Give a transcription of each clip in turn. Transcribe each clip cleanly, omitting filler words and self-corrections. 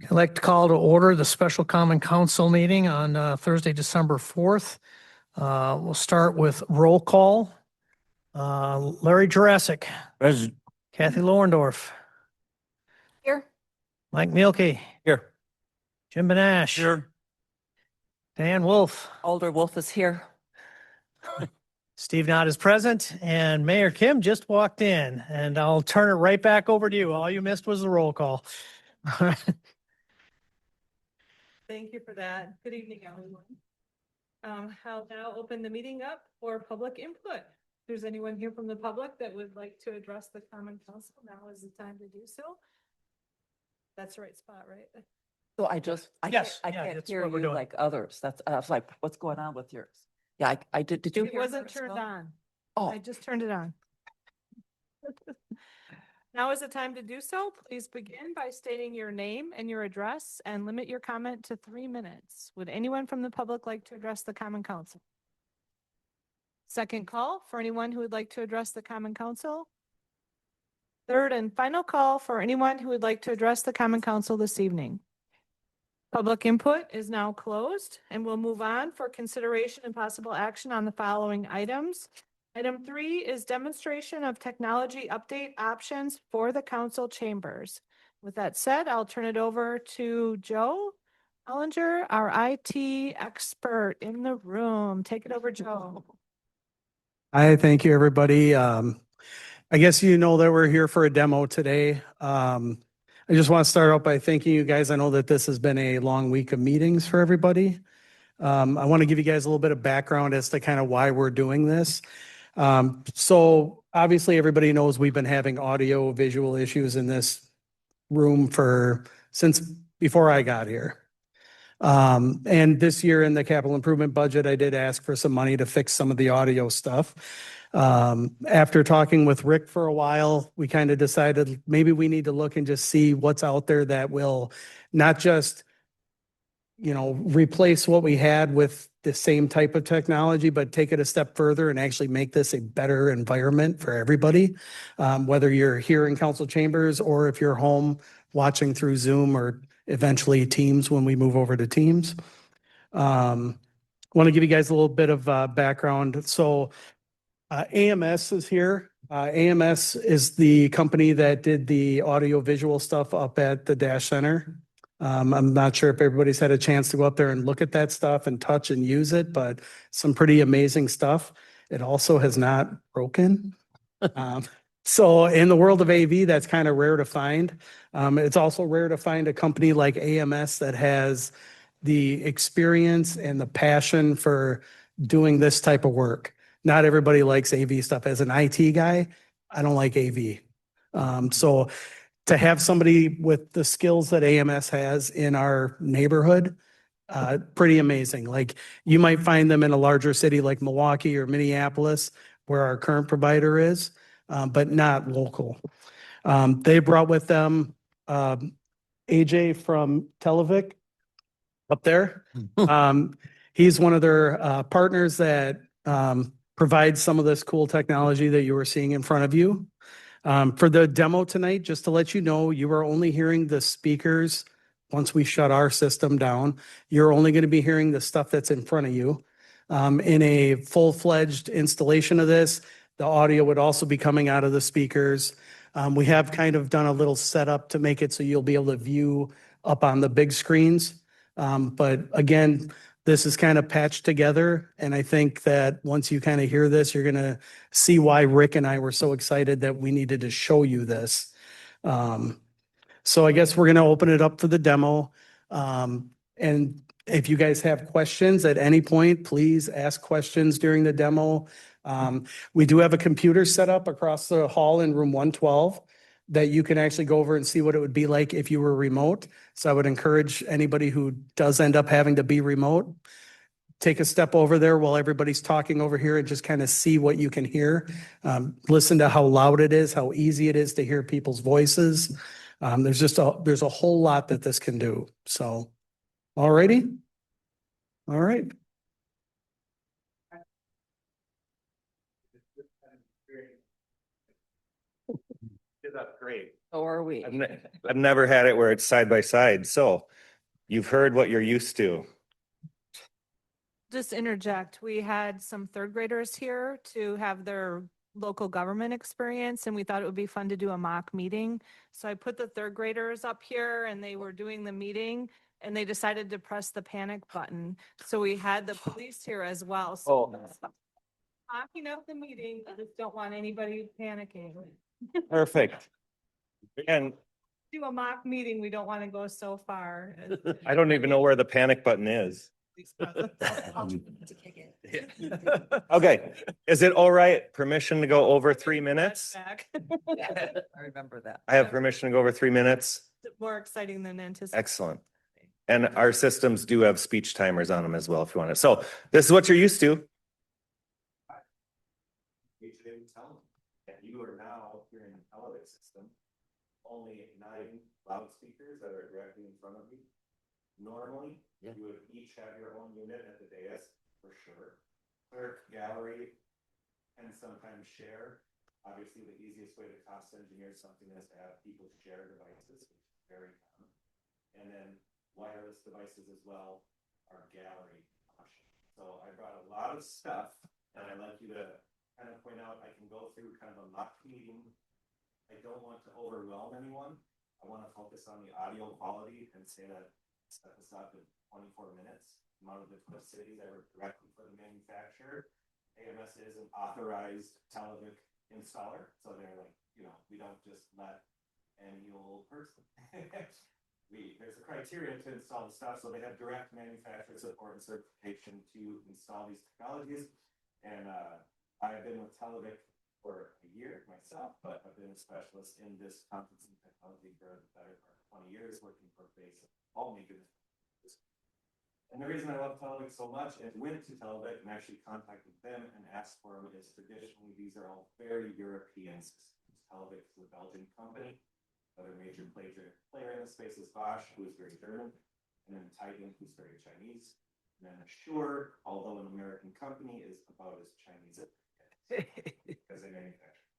I'd like to call to order the special common council meeting on Thursday, December 4th. We'll start with roll call. Larry Jurassic, Present. Kathy Lorendorf, Here. Mike Mielke, Here. Jim Benash, Here. Dan Wolf, Alder Wolf is here. Steve Knott is present, and Mayor Kim just walked in, and I'll turn it right back over to you. All you missed was the roll call. Thank you for that. Good evening, everyone. I'll now open the meeting up for public input. If there's anyone here from the public that would like to address the common council, now is the time to do so. That's the right spot, right? So Yes, I yeah, can't that's hear what we're you doing. like others. I was like, what's going on with yours? Yeah, I did. Did you It hear? wasn't yours turned well? on. Oh, I just turned it on. Now is the time to do so. Please begin by stating your name and your address and limit your comment to 3 minutes. Would anyone from the public like to address the common council? Second call for anyone who would like to address the common council. Third and final call for anyone who would like to address the common council this evening. Public input is now closed and we'll move on for consideration and possible action on the following items. Item 3 is demonstration of technology update options for the council chambers. With that said, I'll turn it over to Joe Hollinger, our IT expert in the room. Take it over, Joe. Hi, thank you, everybody. I guess you know that we're here for a demo today. I just want to start out by thanking you guys. I know that this has been a long week of meetings for everybody. I want to give you guys a little bit of background as to kind of why we're doing this. So obviously everybody knows we've been having audio visual issues in this room since before I got here. And this year in the capital improvement budget, I did ask for some money to fix some of the audio stuff. After talking with Rick for a while, we kind of decided maybe we need to look and just see what's out there that will not just, replace what we had with the same type of technology, but take it a step further and actually make this a better environment for everybody. Whether you're here in council chambers or if you're home watching through Zoom or eventually Teams when we move over to Teams. Want to give you guys a little bit of background. So AMS is here. AMS is the company that did the audio visual stuff up at the Dash Center. I'm not sure if everybody's had a chance to go up there and look at that stuff and touch and use it, but some pretty amazing stuff. It also has not broken. So in the world of AV, that's kind of rare to find. It's also rare to find a company like AMS that has the experience and the passion for doing this type of work. Not everybody likes AV stuff. As an IT guy, I don't like AV. So to have somebody with the skills that AMS has in our neighborhood, pretty amazing. Like you might find them in a larger city like Milwaukee or Minneapolis, where our current provider is, but not local. They brought with them AJ from Televic up there. He's one of their partners that provides some of this cool technology that you were seeing in front of you. For the demo tonight, just to let you know, you are only hearing the speakers once we shut our system down. You're only going to be hearing the stuff that's in front of you. In a full-fledged installation of this, the audio would also be coming out of the speakers. We have kind of done a little setup to make it so you'll be able to view up on the big screens. But again, this is kind of patched together. And I think that once you kind of hear this, you're going to see why Rick and I were so excited that we needed to show you this. So I guess we're going to open it up for the demo. And if you guys have questions at any point, please ask questions during the demo. We do have a computer set up across the hall in room 112 that you can actually go over and see what it would be like if you were remote. So I would encourage anybody who does end up having to be remote, take a step over there while everybody's talking over here and just kind of see what you can hear. Listen to how loud it is, how easy it is to hear people's voices. There's a whole lot that this can do. So, alrighty. All right. Did that great. So are we. I've never had it where it's side by side. So you've heard what you're used to. Just interject, we had some third graders here to have their local government experience, and we thought it would be fun to do a mock meeting. So I put the third graders up here and they were doing the meeting and they decided to press the panic button. So we had the police here as well. So talking up the meeting, I just don't want anybody panicking. Perfect. And Do a mock meeting, we don't want to go so far. I don't even know where the panic button is. Okay, is it all right? Permission to go over 3 minutes? Back. I remember that. I have permission to go over 3 minutes. More exciting than anticipated. Excellent. And our systems do have speech timers on them as well if you want it. So this is what you're used to. And you are now hearing an elevator system. Only 9 loudspeakers that are directly in front of you. Normally, Yeah. you would each have your own unit at the dais, for sure. Clerk, gallery, and sometimes share. Obviously, the easiest way to cost engineer something is to have people share devices, which is very common. And then wireless devices as well are gallery options. So I brought a lot of stuff, and I'd like you to kind of point out, I can go through kind of a mock meeting. I don't want to overwhelm anyone. I want to focus on the audio quality and say that set this up in 24 minutes. I'm out of the Twin Cities. I work directly for the manufacturer. AMS is an authorized Televic installer. So they're like, we don't just let any old person. There's a criteria to install the stuff. So they have direct manufacturer support and certification to install these technologies. And I've been with Televic for a year myself, but I've been a specialist in this conferencing technology for the better part of 20 years, working for basic all major. And the reason I love Televic so much and went to Televic and actually contacted them and asked for them is traditionally these are all very European systems. Televic is a Belgian company. Other major player in the space is Bosch, who is very German, and then Titan, who's very Chinese. And then Assure, although an American company, is about as Chinese as as a manufacturer.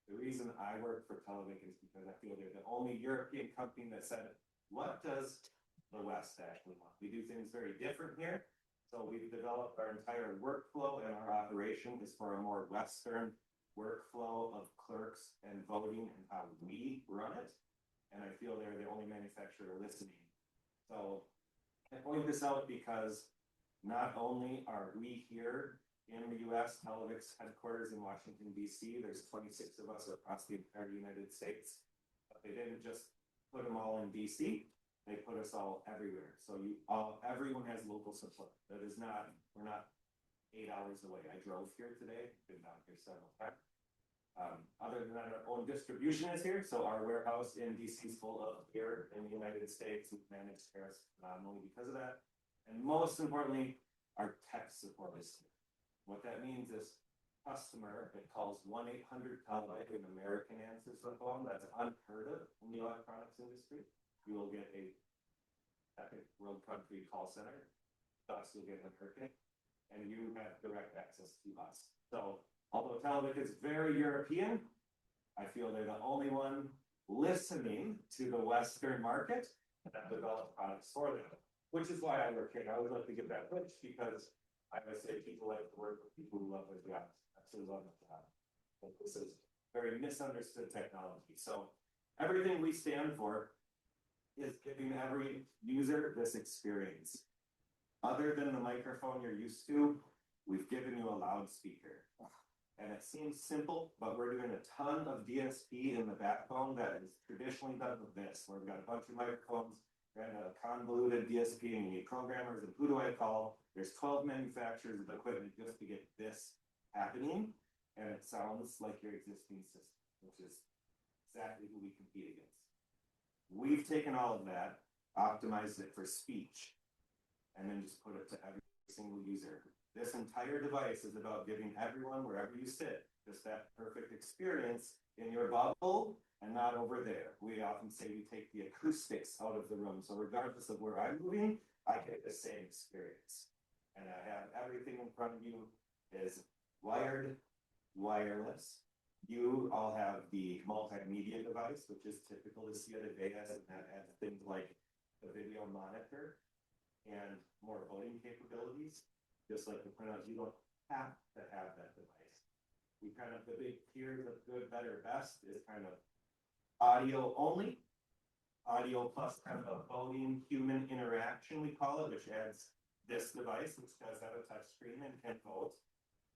The reason I work for Televic is because I feel they're the only European company that said, what does the West actually want? We do things very different here. So we've developed our entire workflow, and our operation is for a more Western workflow of clerks and voting and how we run it. And I feel they're the only manufacturer listening. So I point this out because not only are we here in the US, Televic's headquarters in Washington, DC, there's 26 of us across the entire United States. But they didn't just put them all in DC, they put us all everywhere. So everyone has local support. That is not, we're not 8 hours away. I drove here today, been down here several times. Other than that, our own distribution is here. So our warehouse in DC is full of here in the United States. We've managed tariffs phenomenally because of that. And most importantly, our tech support is here. What that means is customer that calls 1-800-TELEVIC, an American answers the phone. That's unheard of in the electronics industry. You will get a world country call center. Thus, you'll get an Hurricane, and you have direct access to us. So, although Televic is very European, I feel they're the only one listening to the Western market that develops products for them, which is why I work here. I always like to give that pitch because I always say people like to work with people who love their jobs. Absolutely love their job. But this is very misunderstood technology. So everything we stand for is giving every user this experience. Other than the microphone you're used to, we've given you a loudspeaker. And it seems simple, but we're doing a ton of DSP in the backbone that is traditionally done with this, where we've got a bunch of microphones, and a convoluted DSP, and you need programmers, and who do I call? There's 12 manufacturers of equipment just to get this happening, and it sounds like your existing system, which is exactly who we compete against. We've taken all of that, optimized it for speech, and then just put it to every single user. This entire device is about giving everyone, wherever you sit, just that perfect experience in your bubble and not over there. We often say we take the acoustics out of the room. So regardless of where I'm moving, I get the same experience. And I have everything in front of you is wired, wireless, You all have the multimedia device, which is typical to see at a dais, and that adds things like the video monitor and more voting capabilities. Just like to point out, you don't have to have that device. We kind of, the big tiers of good, better, best is kind of audio only. Audio plus kind of a voting human interaction, we call it, which adds this device, which does have a touch screen and can vote.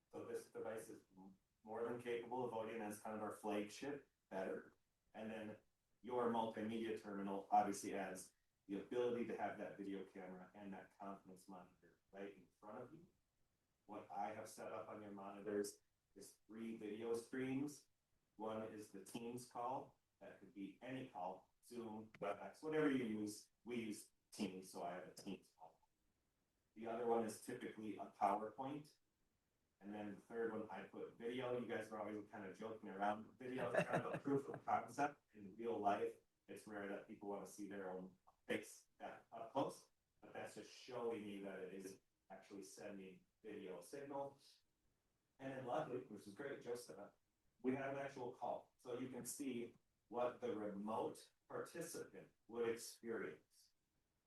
So this device is more than capable of voting as kind of our flagship, better. And then your multimedia terminal obviously adds the ability to have that video camera and that conference monitor right in front of you. What I have set up on your monitors is 3 video streams. One is the Teams call. That could be any call, Zoom, WebEx, whatever you use. We use Teams, so I have a Teams call. The other one is typically a PowerPoint. And then the third one, I put video. You guys were always kind of joking around. Video is kind of a proof of concept in real life. It's rare that people want to see their own face that up close, but that's just showing you that it is actually sending video signal. And then luckily, which is great, Joseph, we have an actual call. So you can see what the remote participant would experience.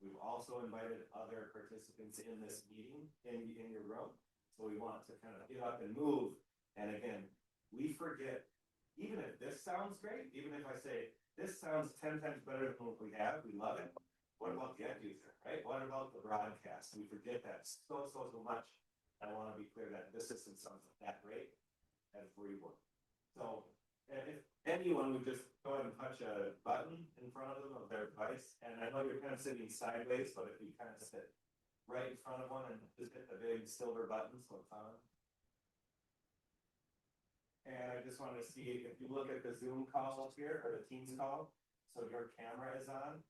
We've also invited other participants in this meeting in your room. So we want to kind of get up and move. And again, we forget, even if this sounds great, even if I say, this sounds 10 times better than what we have, we love it. What about the end user, right? What about the broadcast? We forget that so much. I want to be clear that this system sounds that great as we work. So if anyone would just go ahead and touch a button in front of them of their device, and I know you're kind of sitting sideways, but if you kind of sit right in front of one and just hit the big silver button so it's on. And I just wanted to see if you look at the Zoom call here or the Teams call, so your camera is on.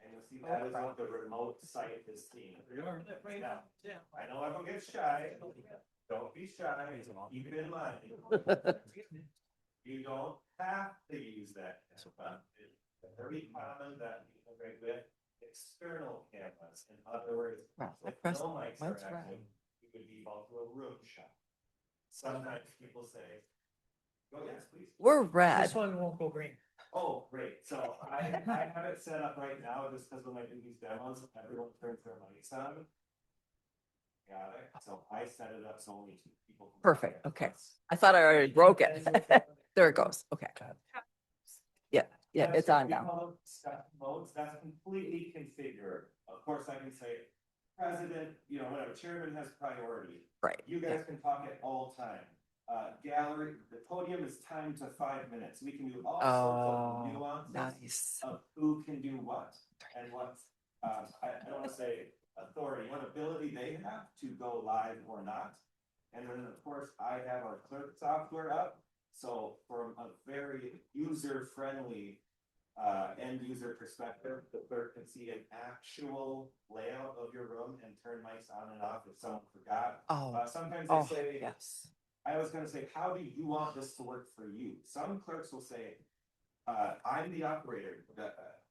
And you'll see that is what the remote site is seeing. Now, I know everyone gets shy. Don't be shy. Keep it in mind. You don't have to use that. It's very common that you integrate with external cameras. In other words, if no mics are active, you would default to a room shot. Sometimes people say, "Oh yes, please." We're red. This one won't go green. Oh, great. So I have it set up right now just because when I do these demos, everyone turns their mics on. Got it. So I set it up so only 2 people. can Perfect, talk. okay. I thought I already broke it. There it goes. Okay. Yeah, it's on We now. call them step modes. That's completely configured. Of course, I can say, President, whatever, chairman has priority. Right. You guys can talk at all time. Gallery, the podium is timed to 5 minutes. We can do all sorts of nuances Nice. of who can do what and what, I don't want to say authority, what ability they have to go live or not. And then of course I have our clerk software up. So from a very user-friendly end user perspective, the clerk can see an actual layout of your room and turn mics on and off if someone forgot. Oh, Sometimes they oh, say, yes. I was gonna say, how do you want this to work for you? Some clerks will say, I'm the operator,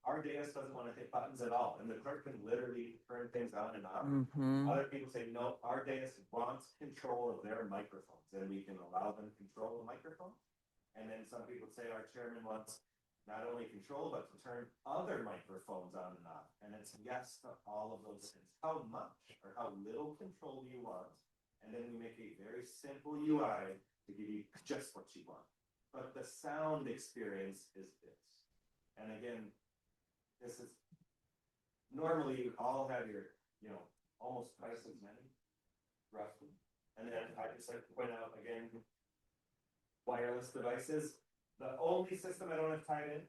our dais doesn't wanna hit buttons at all, and the clerk can literally turn things on and off. Mm-hmm. Other people say, no, our dais wants control of their microphones, and we can allow them to control the microphone. And then some people say our chairman wants not only control, but to turn other microphones on and off. And it's yes to all of those things. How much or how little control do you want? And then we make a very simple UI to give you just what you want. But the sound experience is this. And again, this is normally you all have your, almost twice as many, roughly. And then I just like to point out again, wireless devices. The only system I don't have tied in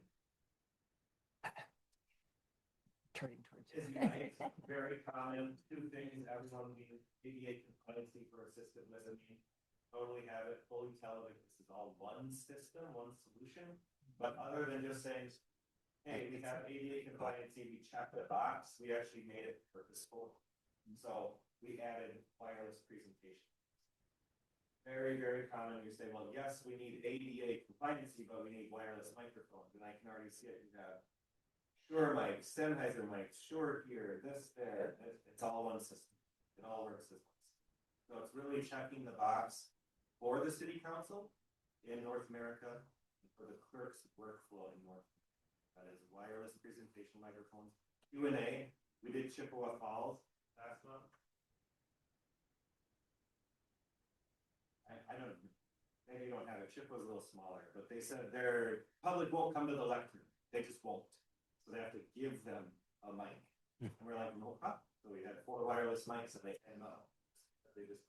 Turning towards is Unite. Very common. 2 things everyone needs: ADA compliancy for assisted listening. Totally have it. Fully tell that this is all one system, one solution. But other than just saying, hey, we have ADA compliancy, we checked the box, we actually made it purposeful. So we added wireless presentation. Very, very common. You say, well, yes, we need ADA compliancy, but we need wireless microphones. And I can already see it. You have Shure mics, Sennheiser mics, Shure here, this, there. It's all one system. It all works as one. So it's really checking the box for the city council. in North America for the clerk's workflow in North. That is wireless presentation microphones. Q&A, we did Chippewa Falls last month. I don't, maybe you don't have it, Chippewa's a little smaller, but they said their public won't come to the lectern, they just won't. So they have to give them a mic. And we're like, no problem. So we had 4 wireless mics and they came out. They just,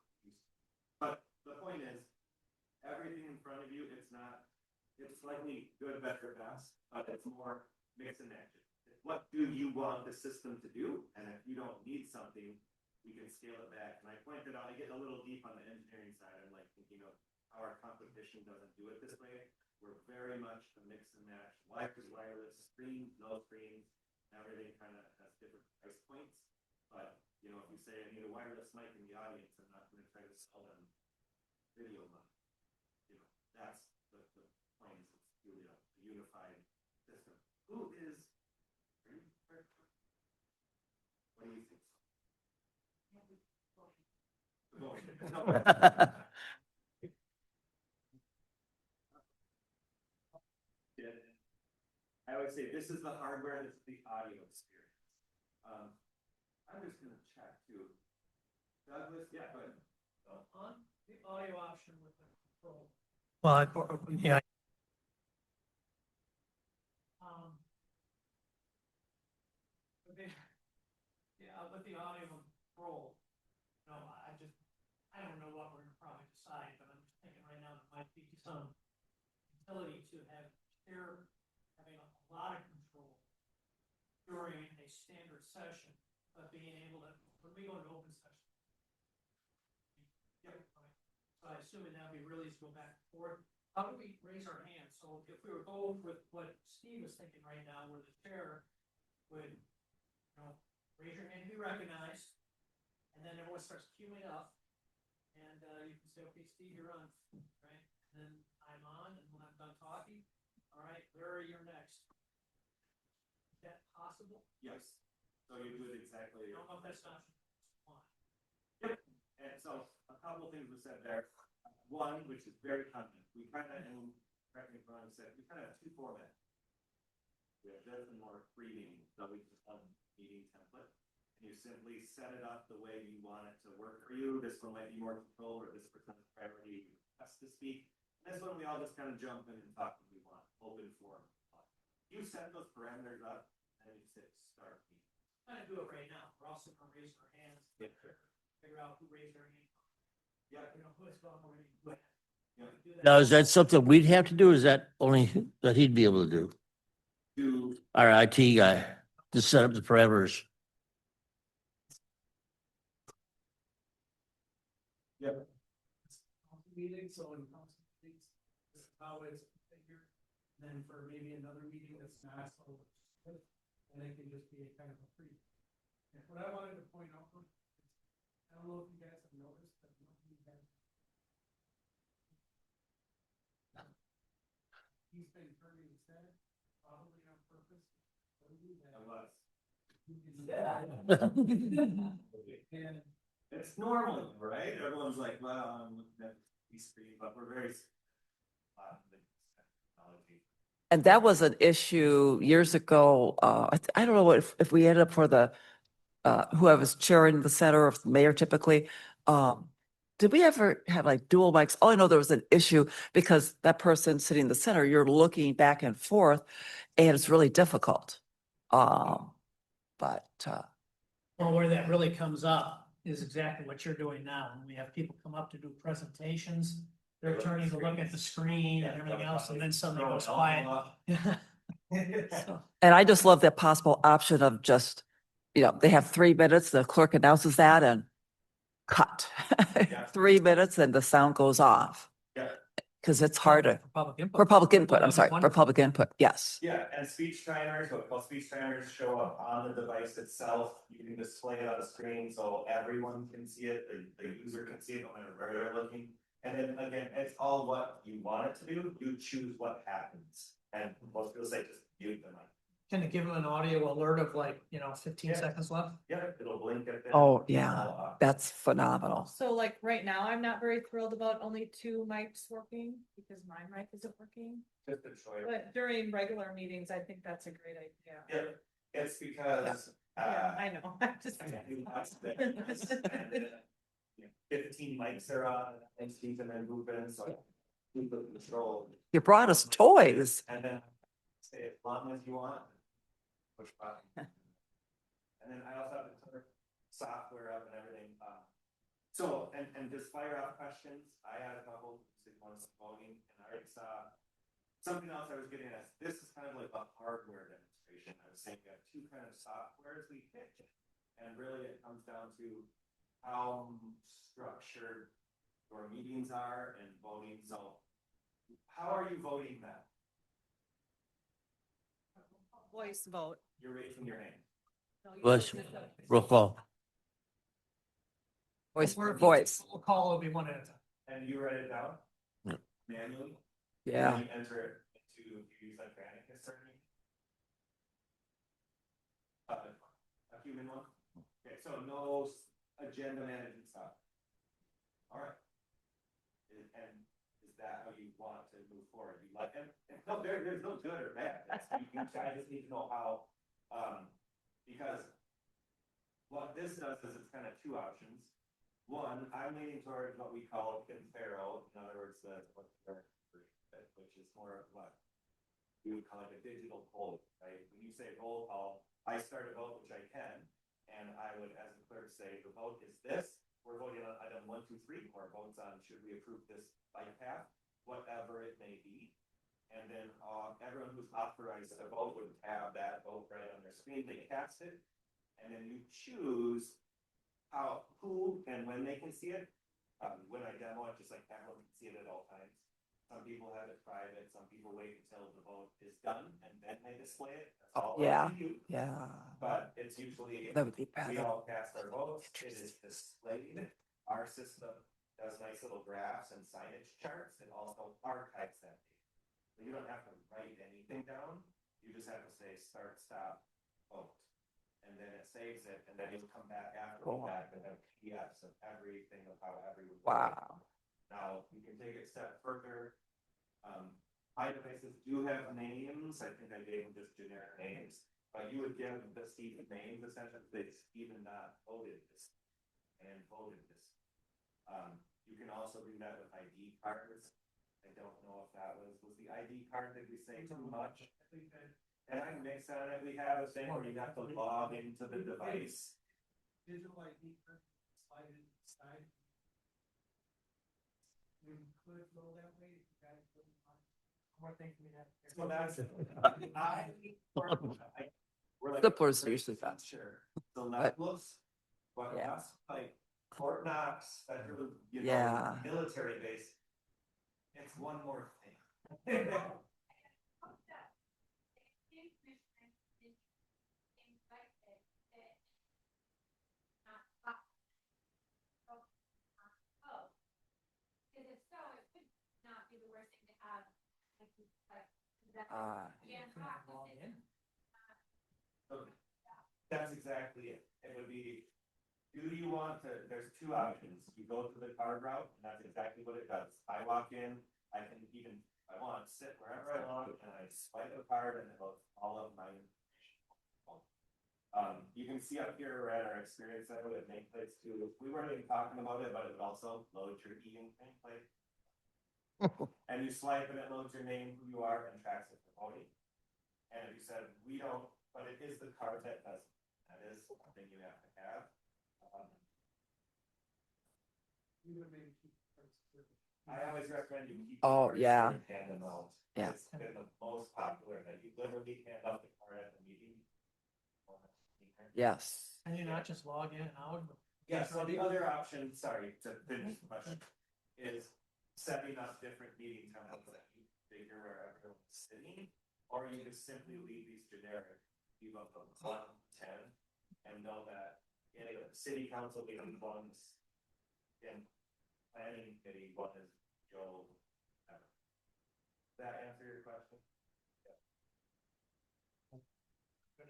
but the point is, everything in front of you, it's slightly good, better, best, but it's more mix and match. What do you want the system to do? And if you don't need something, we can scale it back. And I pointed out, I get a little deep on the engineering side. I'm like thinking of how our competition doesn't do it this way. We're very much a mix and match. Wireless, screen, no screens, everything kind of has different price points. But, you know, if you say I need a wireless mic in the audience, I'm not going to try to sell them video mic. You know, that's the point is it's really a unified system. What do you think? I would say this is the hardware, this is the audio experience. I'm just gonna check too. Douglas, yeah, go ahead. On the audio option with the control. Well, yeah. With the audio control, no, I don't know what we're gonna probably decide, but I'm just thinking right now there might be some ability to have having a lot of control during a standard session, but being able to, when we go into open session. Yep. So I assume that would be really to go back and forth. How do we raise our hands? So if we were going with what Steve is thinking right now, where the chair would, you know, raise your hand to be recognized, and then everyone starts queuing up, and you can say, okay, Steve, you're on, right? And then I'm on, and when I'm done talking, all right, where are you next? Is that possible? Yes. So you do it exactly. I don't know if that's not one. Yep. And so a couple things were said there. One, which is very common, we kind of, and correct me if I'm wrong, said we kind of have 2 formats. We have this and more free meeting, so we just have a meeting template. And you simply set it up the way you want it to work for you. This one might be more control, or this person's priority request to speak. And this one we all just kind of jump in and talk when we want, open forum. You set those parameters up and you hit start meeting. I'm gonna do it right now. We're also gonna raise our hands. Yeah. Figure out who raised their hand. Yeah. You know, who has gone already. Yeah. Do that. Now, is that something we'd have to do? Or is that only that he'd be able to do? Do Our IT guy to set up the parameters. Meeting, so in council meetings, this is how it's configured. Then for maybe another meeting that's not so, and it can just be a kind of a free. What I wanted to point out, I don't know if you guys have noticed, but nobody has. He's been turning his head, probably on purpose. to do that. And it's normal, right? Everyone's like, well, I'm looking at the screen, but we're very. Technology. And that was an issue years ago. I don't know if we ended up for the, whoever's chairing the center, or the mayor typically. Did we ever have like dual mics? Oh, I know there was an issue because that person sitting in the center, you're looking back and forth and it's really difficult. But, Well, where that really comes up is exactly what you're doing now. When we have people come up to do presentations, they're turning to look at the screen and everything else, and then suddenly goes quiet. So, and I just love that possible option of just, they have 3 minutes, the clerk announces that and cut. Yeah. 3 minutes and the sound goes off. Yeah. Cause it's harder. For public input. For public input, I'm That'd be sorry, for wonderful. public input, yes. Yeah, and speech timers, what we call speech timers, show up on the device itself. You can display it on the screen so everyone can see it, the user can see it no matter where they're looking. And then again, it's all what you want it to do. You choose what happens. And most people say just mute the mic. Can it give them an audio alert of like, 15 Yeah. seconds left? Yep, it'll blink at them. Oh, yeah, that's phenomenal. So like right now, I'm not very thrilled about only two mics working because my mic isn't working. Just a choice. But during regular meetings, I think that's a great idea. Yeah, it's because, Yeah, I know. I'm just. you watch this, and then, 15 mics are on, and Steve and then move in, so we put control. You brought us toys. And then say as long as you want, push button. And then I also have to turn software up and everything. So, and just fire off questions. I had a couple, one was voting, and I already saw something else I was getting at. This is kind of like a hardware demonstration. I was saying we have two kind of softwares we pick. And really it comes down to how structured your meetings are and voting. So how are you voting now? Voice vote. You're raising your hand. Voice, roll call. Voice, Or voice. We'll call, it'll be one at a time. And you write it down? Yeah. Manually? Yeah. And you enter it into, you use like Granicus or anything? A human one? Okay, so no agenda management stuff. All right. And is that how you want to move forward? You like, and no, there's no good or bad. I just need to know how, because what this does is it's kind of two options. One, I'm leaning towards what we call Confero, in other words, which is more of what we would call like a digital poll, right? When you say roll call, I start a vote, which I can, and I would, as the clerk, say the vote is this. We're voting on item 1, 2, 3, or votes on should we approve this bike path, whatever it may be. And then everyone who's authorized to vote would have that vote right on their screen. They cast it, and then you choose how, who, and when they can see it. When I demo it, just like everyone can see it at all times. Some people have it private. Some people wait until the vote is done and then they display it. That's all. Yeah. up to you. Yeah. But it's usually That would be we better. all cast our votes. It is displayed. Our system does nice little graphs and signage charts. It also archives that data. So you don't have to write anything down. You just have to say start, stop, vote. And then it saves it, and then you'll come back after Cool. that and have PDFs of everything of how everyone. Wow. Now, you can take it a step further. My devices do have names. I think I gave them just generic names, but you would give the Stephen names essentially. They Stephen not voted this and voted this. You can also do that with ID cards. I don't know if that was the ID card. Did we say too much? And I can mix on it. We have a thing where you have to log into the device. Digital ID, slide it inside. We could go that way, if you guys wouldn't mind. One more thing we have. So that's it. We're like. Slippers are usually fast. Sure. The levels, but Yeah. that's like Fort Knox, federal, Yeah. military base. It's one more thing. Because if so, it would not be the worst thing to have. That's exactly it. It would be, do you want to, there's two options. You go to the card route, and that's exactly what it does. I walk in, I can even, I want to sit wherever I want, and I swipe a card, and it loads all of my information. You can see up here, we're at our experience center with nameplates too. We weren't even talking about it, but it would also load your e-ink nameplate. And you swipe and it loads your name, who you are, and tracks it for voting. And if you said, we don't, but it is the card that does, that is something you have to have. I always recommend you keep. the Oh, cards yeah. and hand them out. Yeah. It's been the most popular, that you literally hand out the card at the meeting. Yes. And you not just log in and out? Yeah, so the other option, sorry, to finish the question, is setting up different meeting templates that you figure where everyone's sitting. Or you can simply leave these generic, leave up from 1 to 10, and know that in a city council meeting, one's in planning committee, one is Joe. Does that answer your question?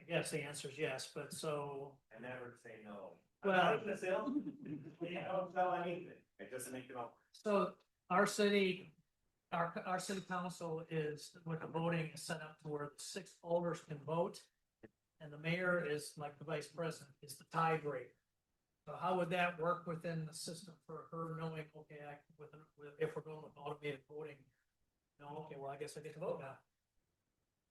I guess the answer is yes, but so, I never say no. Well- I'm not in the sale. I don't sell anything. I just make it up. so our city, our city council is, with the voting is set up to where the 6 alders can vote. And the mayor is like the vice president, is the tiebreaker. So how would that work within the system for her knowing, okay, if we're going with automated voting? No, okay, well, I guess I get to vote now.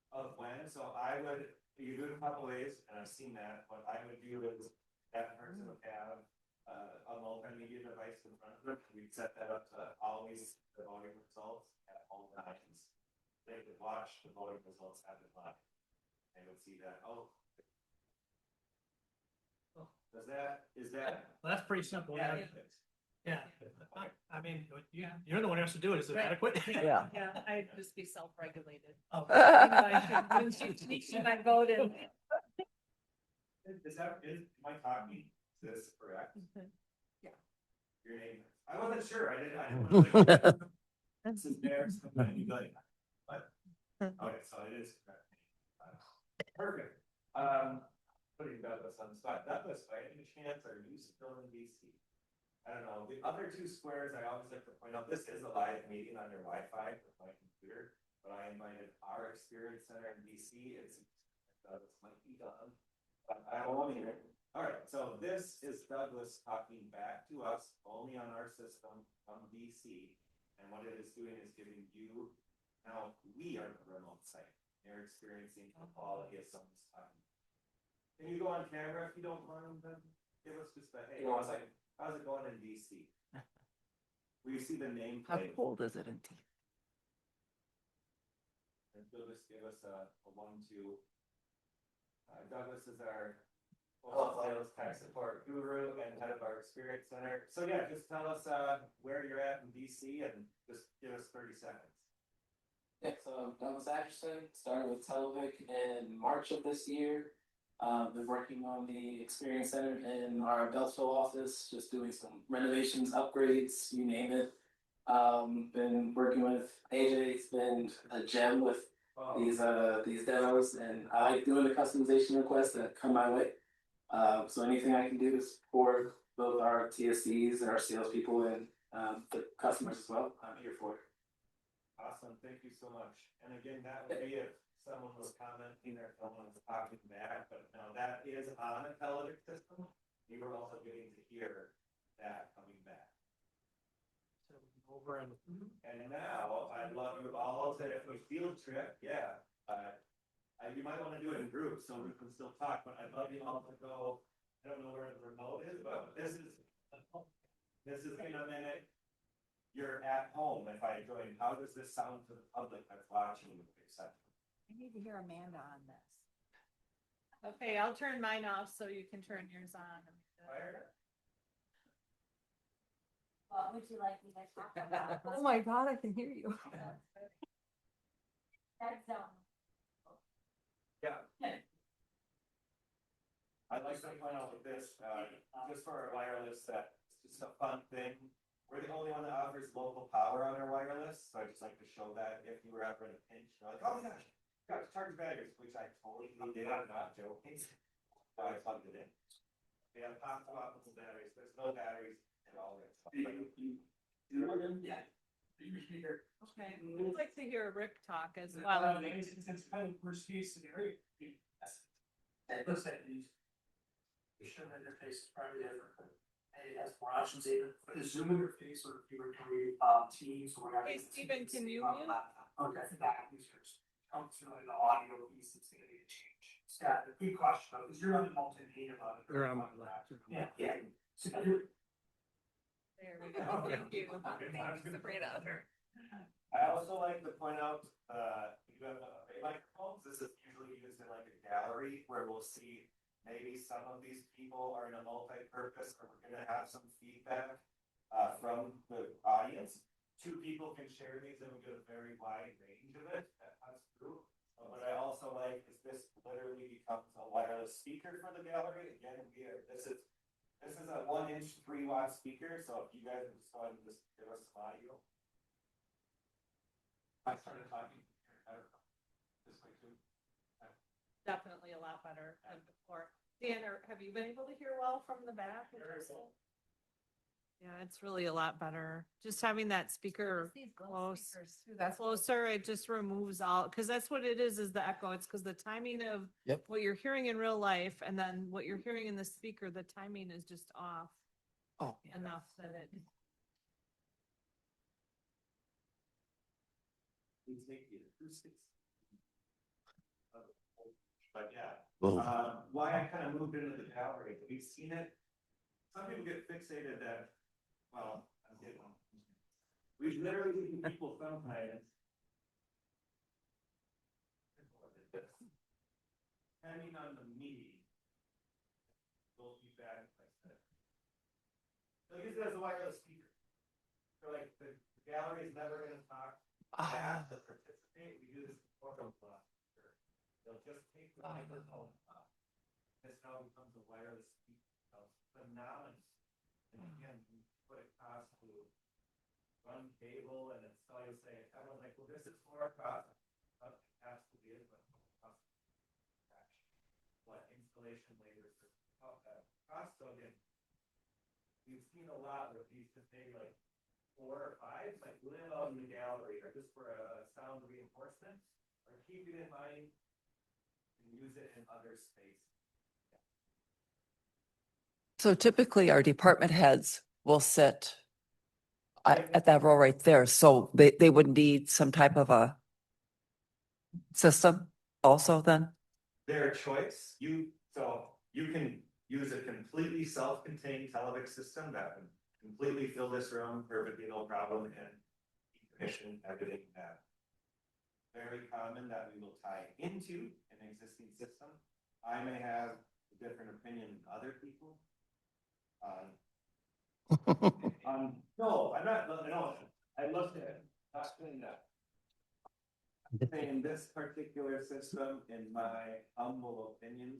Of when, so I would, you do it a couple ways, and I've seen that, what I would do is that person would have a multimedia device in front of them, we'd set that up to always the voting results at all times. They could watch the voting results happen live. They would see that, oh. Is that? Well, that's pretty simple. Yeah. Yeah, I mean, you're the one who has to do it. Is it adequate? Yeah. Yeah, I'd just be self-regulated. Oh. She might vote in. Is my talking, is this correct? Yeah. Your name, I wasn't sure, I didn't. Wanna, this is there, so I'm gonna be good. But, okay, so it is correct. Perfect. Putting Douglas on the spot, Douglas, by any chance, are you still in DC? I don't know, the other 2 squares, I always like to point out, this is a live meeting on your Wi-Fi with my computer, but I invited our Experience Center in DC, it's, Douglas might be gone. But I won't hear it. All right, so this is Douglas talking back to us only on our system from DC. And what it is doing is giving you, now we are the remote site. You're experiencing the quality of someone's talking. Can you go on camera if you don't mind? Then give us just a, hey, how's it going in DC? Will you see the name How plate? cold is it in T? And you'll just give us a 1-2. Douglas is our sales tech support guru and head of our experience center. So yeah, just tell us where you're at in DC and just give us 30 seconds. Yeah, so Douglas Atchison started with Televic in March of this year. Been working on the experience center in our Beltsville office, just doing some renovations, upgrades, you name it. Been working with AJ, it's been a gem with these demos, and I like doing the customization requests that come my way. So anything I can do to support both our TSCs and our salespeople and the customers as well, I'm here for it. Awesome, thank you so much. And again, that would be if someone was commenting or someone was talking back, but no, that is on a Televic system. You were also getting to hear that coming back. Over and. And now I'd love you all to, if we field trip, yeah, you might want to do it in groups so we can still talk, but I'd love you all to go. I don't know where the remote is, but this is in a minute. You're at home. If I join, how does this sound to the public that's watching with exception? I need to hear Amanda on this. Okay, I'll turn mine off so you can turn yours on. What would you like me to talk about? Oh my God, I can hear you. That's, Yeah. I'd like to point out with this, just for our wireless, that it's just a fun thing. We're the only one that offers local power on our wireless, so I just like to show that if you were ever in a pinch, you're like, oh my gosh, got to charge batteries, which I totally did, I'm not joking. So I plugged it in. We have pop swappable batteries, there's no batteries at all. Yeah. Okay, I'd like to hear Rick talk as well. It's kind of worst case scenario. Let's say these. The show interface is probably different. It has more options, even put a Zoom interface or if you were to read Teams or whatever. Hey, Stephen, can you mute? Okay, that users comes through the audio piece, it's gonna be a change. Scott, a good question, though, because you're on the multimedia about it. They're on my left. Yeah, yeah. So you're. There we go. Thank you. Thanks, Sabrina. I also like to point out, you have microphones, this is usually used in like a gallery where we'll see maybe some of these people are in a multi-purpose, or we're gonna have some feedback from the audience. 2 people can share these and we get a very wide range of it that comes through. What I also like is this literally becomes a wireless speaker for the gallery. Again, this is a 1-inch 3-watt speaker, so if you guys are just going to just give us some audio. I started talking. I don't know. This way too. Definitely a lot lot better than before. Dan, have you been able to hear well from the back? Yeah, it's really a lot better. Just having that speaker These gold close. speakers too, that's what- closer, it just removes all, because that's what it is the echo. It's because the timing of Yep. what you're hearing in real life and then what you're hearing in the speaker, the timing is just off Oh, enough that it. We take the acoustics. But yeah, Well, why I kind of moved into the gallery, have you seen it? Some people get fixated that, well, I did one. We literally see people sometimes. Depending on the meeting. Will be bad if I said. So use it as a wireless speaker. So like the gallery is never gonna talk back to participate, we do this for them. They'll just take the microphone up. This now becomes a wireless speaker, phenomenal. And again, you put it cost to one cable and it's all you say, everyone's like, well, this is more cost. It has to be, but cost. What installation later for cost, so again. We've seen a lot where these just maybe like 4 or 5, like live out in the gallery or just for a sound reinforcement, or keep it in mind and use it in other spaces. so typically our department heads will sit at that row right there, so they would need some type of a system also then? Their choice, so you can use a completely self-contained Televic system that would completely fill this room perfectly, no problem, and decommission everything that. Very common that we will tie into an existing system. I may have a different opinion than other people. No, I'm not, no, I looked at it, not saying that. I'm saying this particular system, in my humble opinion,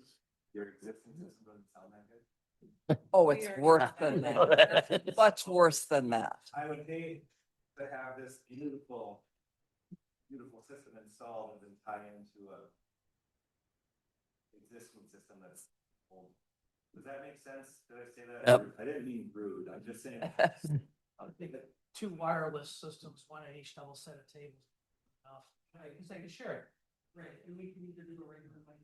your existing system doesn't sound that good. Oh, it's worse than that, much worse than that. I would hate to have this beautiful system installed and then tie into a existing system that's old. Does that make sense? Did I say that? Yep. I didn't mean rude, I'm just saying. I think that 2 wireless systems, one at each double set of tables. Enough. Right, because they can share it. Right, and we can either do a regular mic.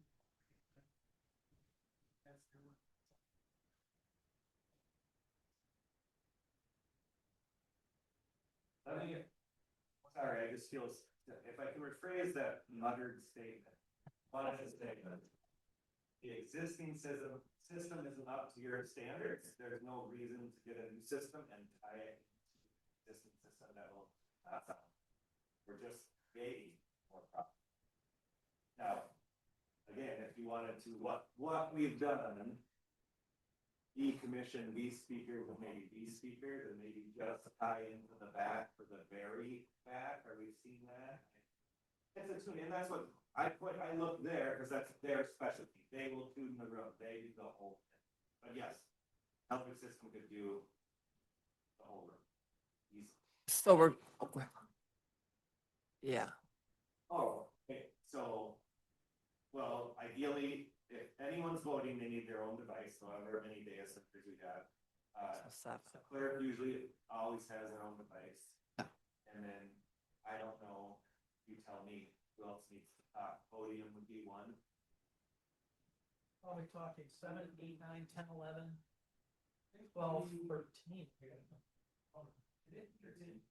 That's the one. I mean, sorry, I just feel, if I can rephrase that muttered statement, honest statement. The existing system isn't up to your standards, there's no reason to get a new system and tie it to the existing system that will not sound. We're just creating more problems. Now, again, if you wanted to, what we've done, decommission these speakers with maybe these speakers and maybe just tie into the back for the very back, are we seeing that? It's a tune, and that's what I look there, because that's their specialty, they will tune the room, they do the whole thing. But yes, Helping System could do the whole room. Easily. So we're, yeah, Oh, okay, so, well, ideally, if anyone's voting, they need their own device, so however many data centers we have. so seven. The clerk usually always has their own device. And then, I don't know, you tell me who else needs to talk, podium would be one. Probably talking 7, 8, 9, 10, 11, 12, 13. Oh, it is 13.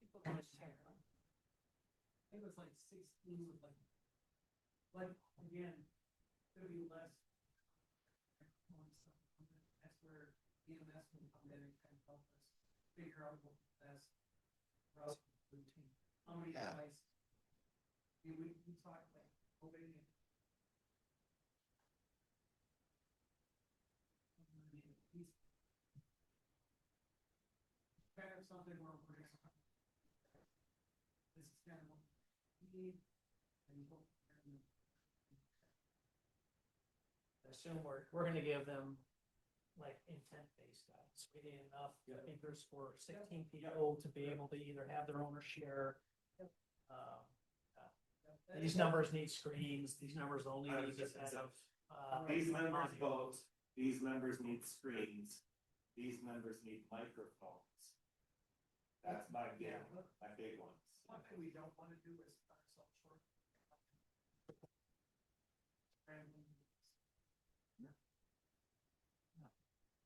People want to share. It was like 16 with like again, could be less. That's where EMS can come in and kind of help us figure out what the best route routine. How many devices? We talked like obeying. Kind of something where we're gonna. This is kind of what we need. And hope. Assume we're gonna give them like intent-based guides. We need enough figures for 16 people to be able to either have their own or share. These numbers need screens, these numbers only need this kind of. These members audio. vote, these members need screens, these members need microphones. That's my big ones. One thing we don't wanna do is cut ourselves short.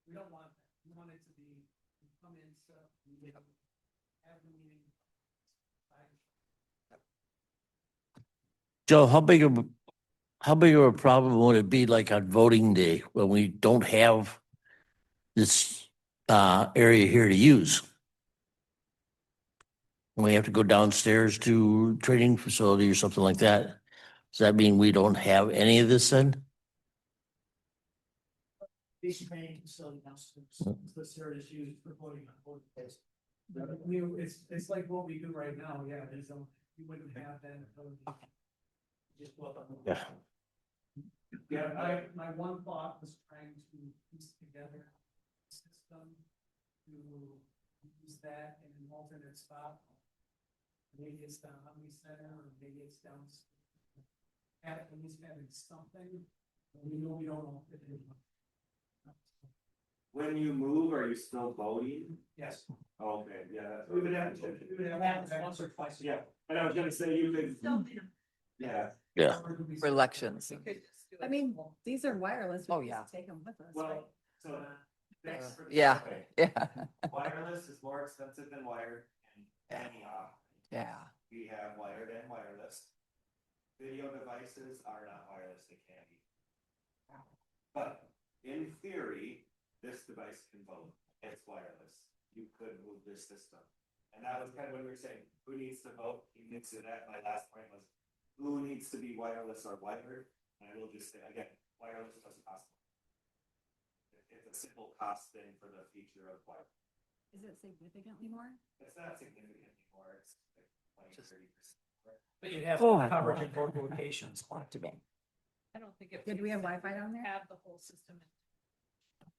We don't want that, we want it to be, come in, so we have the meeting. Joe, how big of a problem would it be like on voting day when we don't have this area here to use? We have to go downstairs to training facility or something like that. Does that mean we don't have any of this then? Basic training facility downstairs, this area is used for voting on voting days. It's like what we do right now, yeah, you wouldn't have that ability. Just go up on the. Yeah. Yeah, my one thought was trying to piece together a system to use that in an alternate spot. Maybe it's down Humvee Center, or maybe it's down. At least having something, we know we don't know. If it is. When you move, are you still voting? Yes. Okay, yeah. We would have once or twice a year. Yeah, and I was gonna say you could, yeah, Yeah. For elections. I mean, these are wireless. we Oh, can yeah. just Take them with us, right? well, so. thanks for the Yeah, survey. yeah, Wireless is more expensive than wired and anyhow. yeah. We have wired and wireless. Video devices are not wireless, they can be. But in theory, this device can vote, it's wireless, you could move this system. And that was kind of what we were saying, who needs to vote, you needs to, that, my last point was, who needs to be wireless or wired? And I will just say, again, wireless doesn't cost more. It's a simple cost thing for the feature of wireless. Is it significantly more? It's not significant anymore, it's like 20-30%. But you have Oh. coverage in both locations. To me. I don't think it. Did we have Wi-Fi down there? Have the whole system.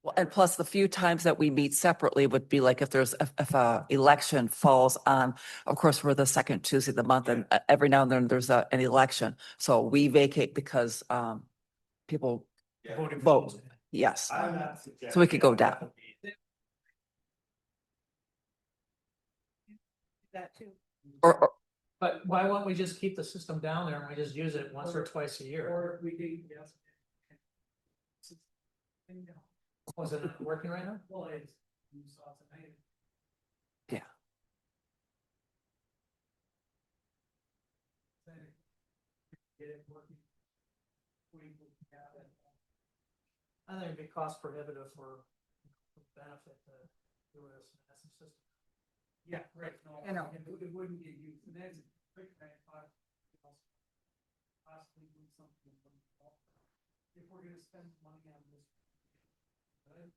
Well, and plus the few times that we meet separately would be like if if a election falls on, of course, we're the second Tuesday of the month and every now and then there's an election. So we vacate because people Yeah. Voting for vote. Tuesday. Yes. I'm not suggesting. So we could go that down. would be- That too. Or But why won't we just keep the system down there and we just use it once or twice a year? Or we can, yes. Was it not working right now? Well, it's, you saw tonight. Yeah. Get it working. I think it'd be cost prohibitive for benefit to do it as an system. Yeah, right. No, I know. It wouldn't get used, and that's a quick thing, possibly do something. If we're gonna spend money on this. Right?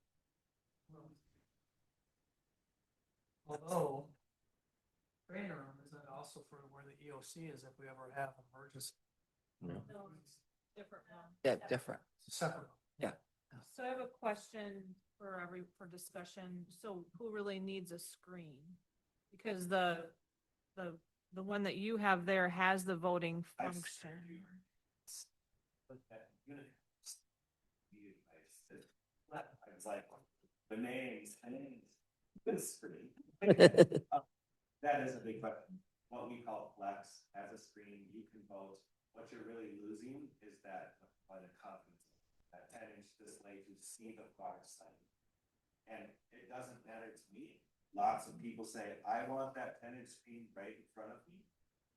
Although. Training room is also for where the EOC is if we ever have an emergency. Yeah. Different one. yeah, different. Separate. So I have a question for discussion. So who really needs a screen? Because the one that you have there has the voting I function. But that unit. I was like, the names. This screen. That is a big question. What we call flex as a screen, you can vote. What you're really losing is that by the confidence, that 10-inch display to see the far side. And it doesn't matter to me. Lots of people say, I want that 10-inch screen right in front of me.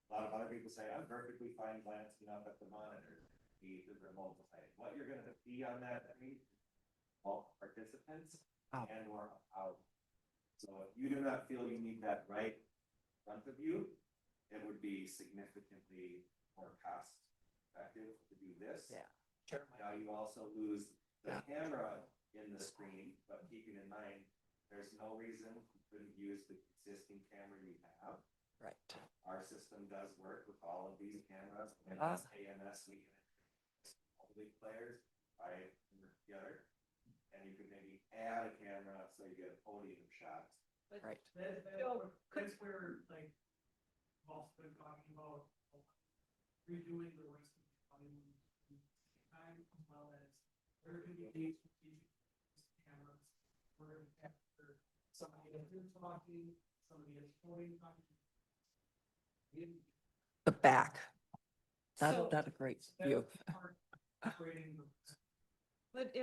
A lot of other people say, I'm perfectly fine glancing up at the monitor, the remote play. What you're gonna see on that screen, all participants Out. and or out. So if you do not feel you need that right in front of you, it would be significantly more cost effective to do this. Yeah. Now you also lose the Yeah. camera in the screen, but keeping in mind, there's no reason you couldn't use the existing camera you have. Right. Our system does work with all of these cameras, and Ah. as AMS, we can all the players, right, together. And you can maybe add a camera, so you get a podium shot. Right. That's where, like, also been talking about redoing the rest of the time, as well as there can be these cameras. We're gonna capture somebody that's been talking, somebody that's holding talking. The back. So- Not a great view. Operating the But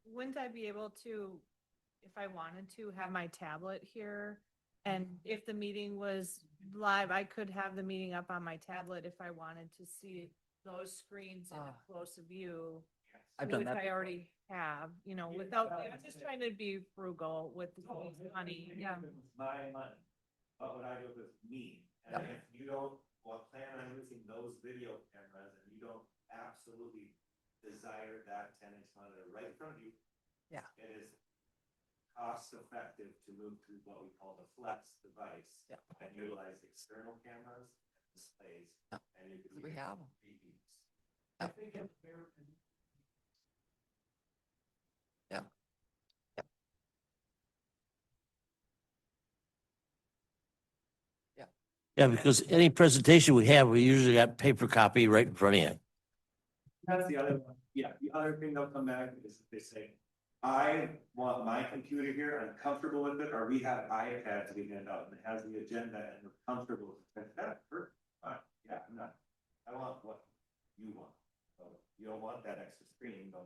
wouldn't I be able to, if I wanted to, have my tablet here? And if the meeting was live, I could have the meeting up on my tablet if I wanted to see those screens in a Ah. close view. I've done Which that. I already have, without, I'm just trying to be frugal with money, yeah. My money, but what I do with me, and if you don't, plan on using those video cameras and you don't absolutely desire that 10-inch monitor right in front of you. Yeah. It is cost effective to move to what we call the flex device. Yeah. And utilize external cameras, and displays, Yeah. and you can. We have 'em. reuse. I think it's fair. Yeah, because any presentation we have, we usually got paper copy right in front of you. That's the other one. Yeah, the other thing they'll come back is they say, I want my computer here, I'm comfortable with it, or we have iPads we hand out and it has the agenda and we're comfortable with it. That's perfect. Fine. Yeah, I'm not, I want what you want. So you don't want that extra screen, don't.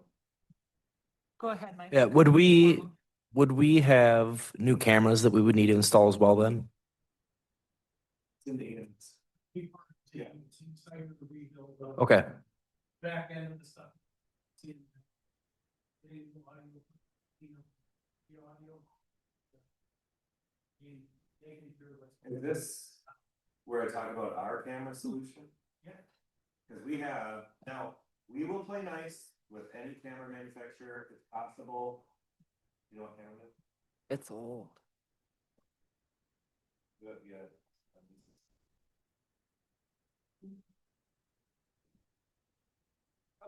Go ahead, Mike. Yeah, would we have new cameras that we would need to install as well then? It's in the ends. Yeah. It's inside of the rebuild. Okay. Back end of the stuff. See, the audio, the audio. They can hear what's. Is this where I talk about our camera solution? Yeah. Cause we have, now, we will play nice with any camera manufacturer if possible. You know what camera it is? It's old. Good, yeah.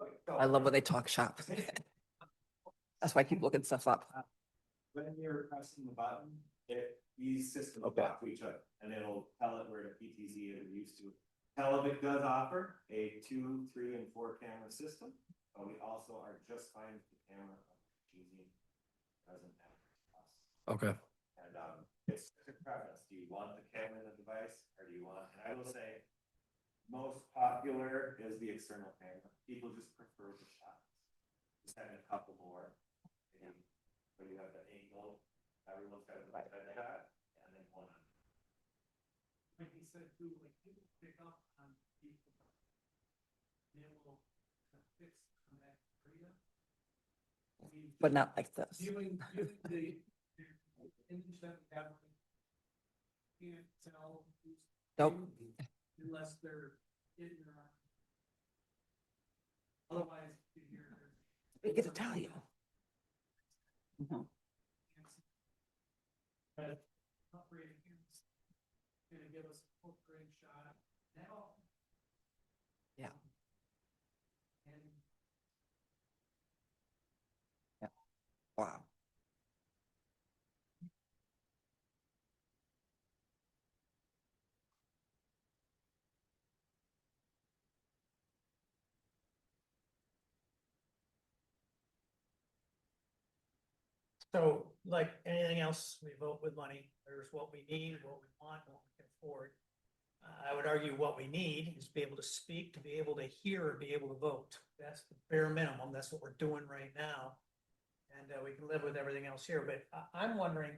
Okay, so I love when they talk shop. That's why I keep looking stuff up. when you're pressing the button, these systems talk to each other, and it'll tell it where the PTZ is used to. Televic does offer a 2, 3, and 4 camera system, but we also are just fine with the camera using doesn't have cost. Okay. And it's just a preference. Do you want the camera in the device, or do you want? And I will say, most popular is the external camera. People just prefer the shots. Just having a couple more. And where you have the angle, everyone's got a right side shot, and then one on. Like he said, too, like people pick up on people. They will fix on that area. I mean, But not like this. Viewing the image that we have. Can't tell. who's Nope. viewing Unless they're in their. Otherwise, you hear. They get to tell you. Mhm. But operating is gonna give us a full frame shot now. Yeah. And Wow. so, like anything else, we vote with money. There's what we need, what we want, what we can afford. I would argue what we need is to be able to speak, to be able to hear, and be able to vote. That's the bare minimum. That's what we're doing right now. And we can live with everything else here, but I'm wondering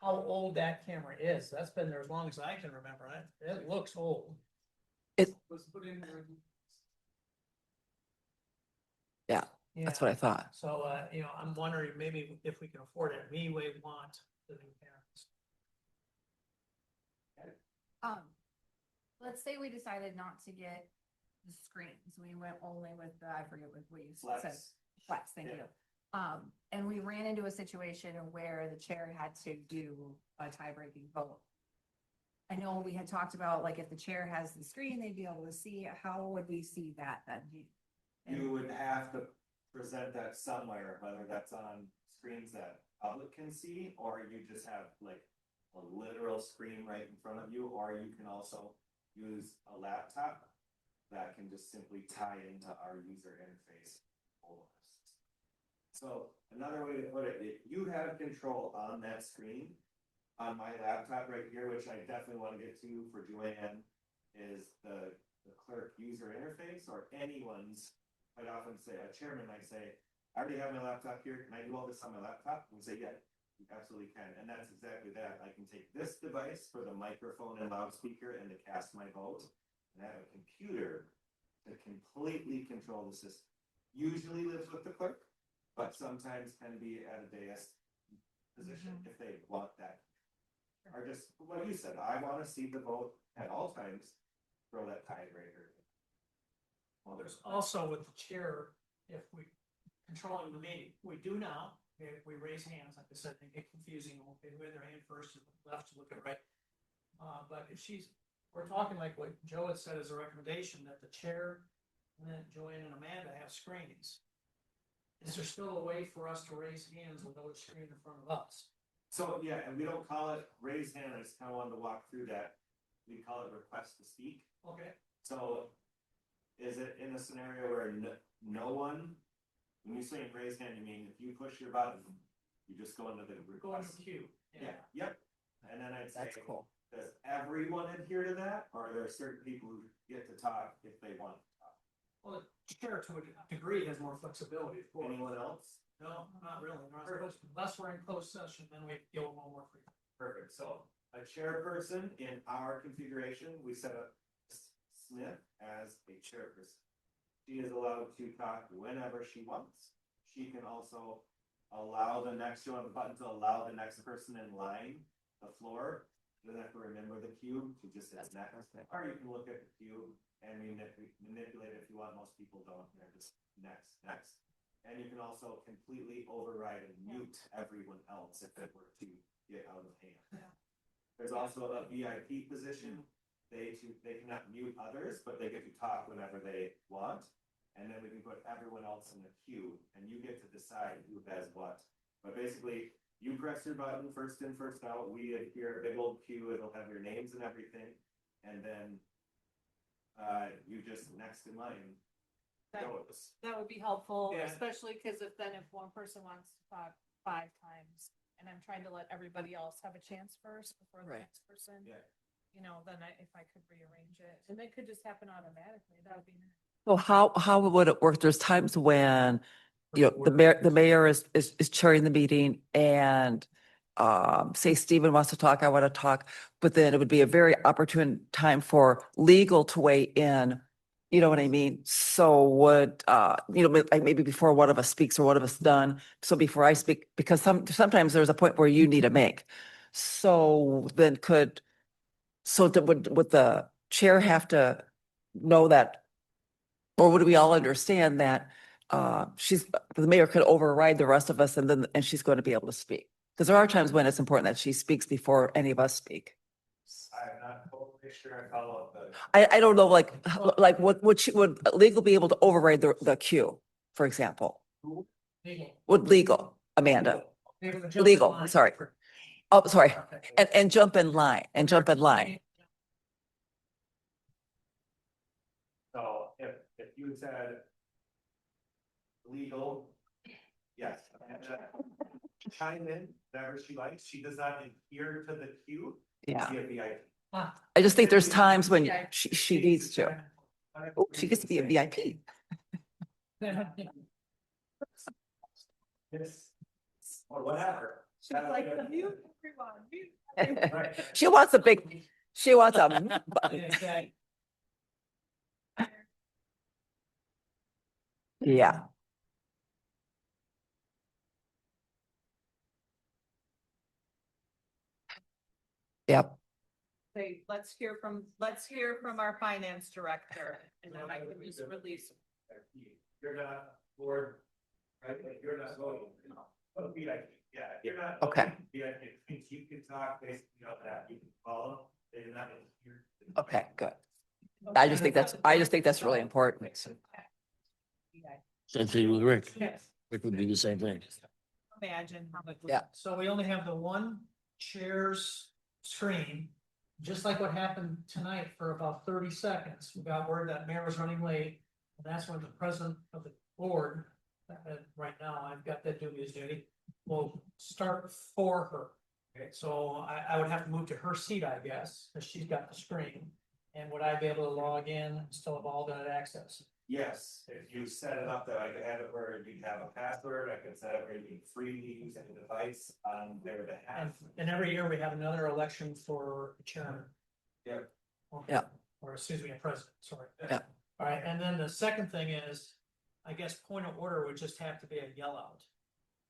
how old that camera is. That's been there as long as I can remember. It looks old. It- was put in there. Yeah, that's what I thought. So, I'm wondering maybe if we can afford it, we may want the new cameras. Let's say we decided not to get the screens, we went only with the, I forget what you said. Flex. Flex, thank you. And we ran into a situation where the chair had to do a tie-breaking vote. I know we had talked about, like, if the chair has the screen, they'd be able to see, how would we see that then? You would have to present that somewhere, whether that's on screens that public can see, or you just have like a literal screen right in front of you, or you can also use a laptop that can just simply tie into our user interface. So another way to put it, if you have control on that screen, on my laptop right here, which I definitely want to get to for Joanne, is the clerk user interface, or anyone's. I'd often say, a chairman might say, I already have my laptop here, can I do all this on my laptop? And we say, yeah, you absolutely can, and that's exactly that. I can take this device for the microphone and loudspeaker and to cast my vote, and I have a computer to completely control the system. Usually lives with the clerk, but sometimes can be at a dais position if they want that. Or just what you said, I want to see the vote at all times, throw that tiebreaker. Well, there's also with the chair, if we controlling the meeting, we do now, if we raise hands, like I said, they get confusing, okay, who had their hand first, and left to look at right. But if we're talking like what Joe had said as a recommendation, that the chair, and then Joanne and Amanda have screens. Is there still a way for us to raise hands without a screen in front of us? So, yeah, and we don't call it raise hand, I just kind of wanted to walk through that. We call it request to speak. Okay, So is it in a scenario where no one, when you say raise hand, you mean if you push your button, you just go into the go into request? queue. Yeah, yep. And then I'd say, That's cool. does everyone adhere to that, or are there certain people who get to talk if they want to talk? Well, the chair to a degree has more flexibility. of course. Anyone else? No, not really. Unless we're in closed session, then we feel a little more free. Perfect, so a chairperson in our configuration, we set up Smith as a chairperson. She is allowed to talk whenever she wants. She can also allow the next, you want the button to allow the next person in line, the floor. You don't have to remember the cue, to just hit next, or you can look at the cue and manipulate it if you want. Most people don't, they're just next. And you can also completely override and mute everyone else if it were to get out of hand. There's also a VIP position. They cannot mute others, but they get to talk whenever they want. And then we can put everyone else in the queue, and you get to decide who has what. But basically, you press your button, first in, first out. We adhere a big old queue. It'll have your names and everything. And then you just next in line. Goes. That would be helpful, Yeah. especially because if one person wants to talk 5 times, and I'm trying to let everybody else have a chance first before the Right. next person. Yeah. Then if I could rearrange it, and it could just happen automatically, that would be nice. So how would it work? There's times when, the mayor is chairing the meeting and say Stephen wants to talk, I want to talk, but then it would be a very opportune time for legal to weigh in. You know what I mean? So would, like maybe before one of us speaks or one of us done, so before I speak, because sometimes there's a point where you need to make. So then would the chair have to know that, or would we all understand that the mayor could override the rest of us and she's going to be able to speak? Because there are times when it's important that she speaks before any of us speak. I'm not totally sure I follow, but I don't know, like would legal be able to override the queue, for example? Legal. Would legal, Amanda? Maybe the jump in Legal, line. sorry. Oh, sorry. Okay. And jump in line, so if you said legal, yes, chime in, whatever she likes. She does not adhere to the queue. Yeah. She a VIP. I just think there's times when she needs to. Oh, she gets to be a VIP. Yes. Or whatever. She's like, mute everyone, mute. Right. She wants a Okay. yeah. Yep. Say, let's hear from our finance director, and then I can just release. You're not board, right? Like, you're not voting. But VIP, yeah, if you're not. Okay. VIP, means you can talk basically on that, you can follow, they're not here. Okay, good. I just think that's really important. Same thing with Rick. Yes. Rick would do the same thing. Imagine how much. Yeah. So we only have the one chair's screen, just like what happened tonight for about 30 seconds, we got word that mayor was running late. And that's when the president of the board, right now, I've got that dubious duty, will start for her. Okay, so I would have to move to her seat, I guess, because she's got the screen. And would I be able to log in and still have all that access? Yes, if you set it up that I could have it where you have a password, I could set it where you can freely use any device on their behalf. And every year we have another election for chairman. Yep. Okay. Yeah. Or excuse me, a president, sorry. Yeah. All right, and then the second thing is, I guess point of order would just have to be a yell out.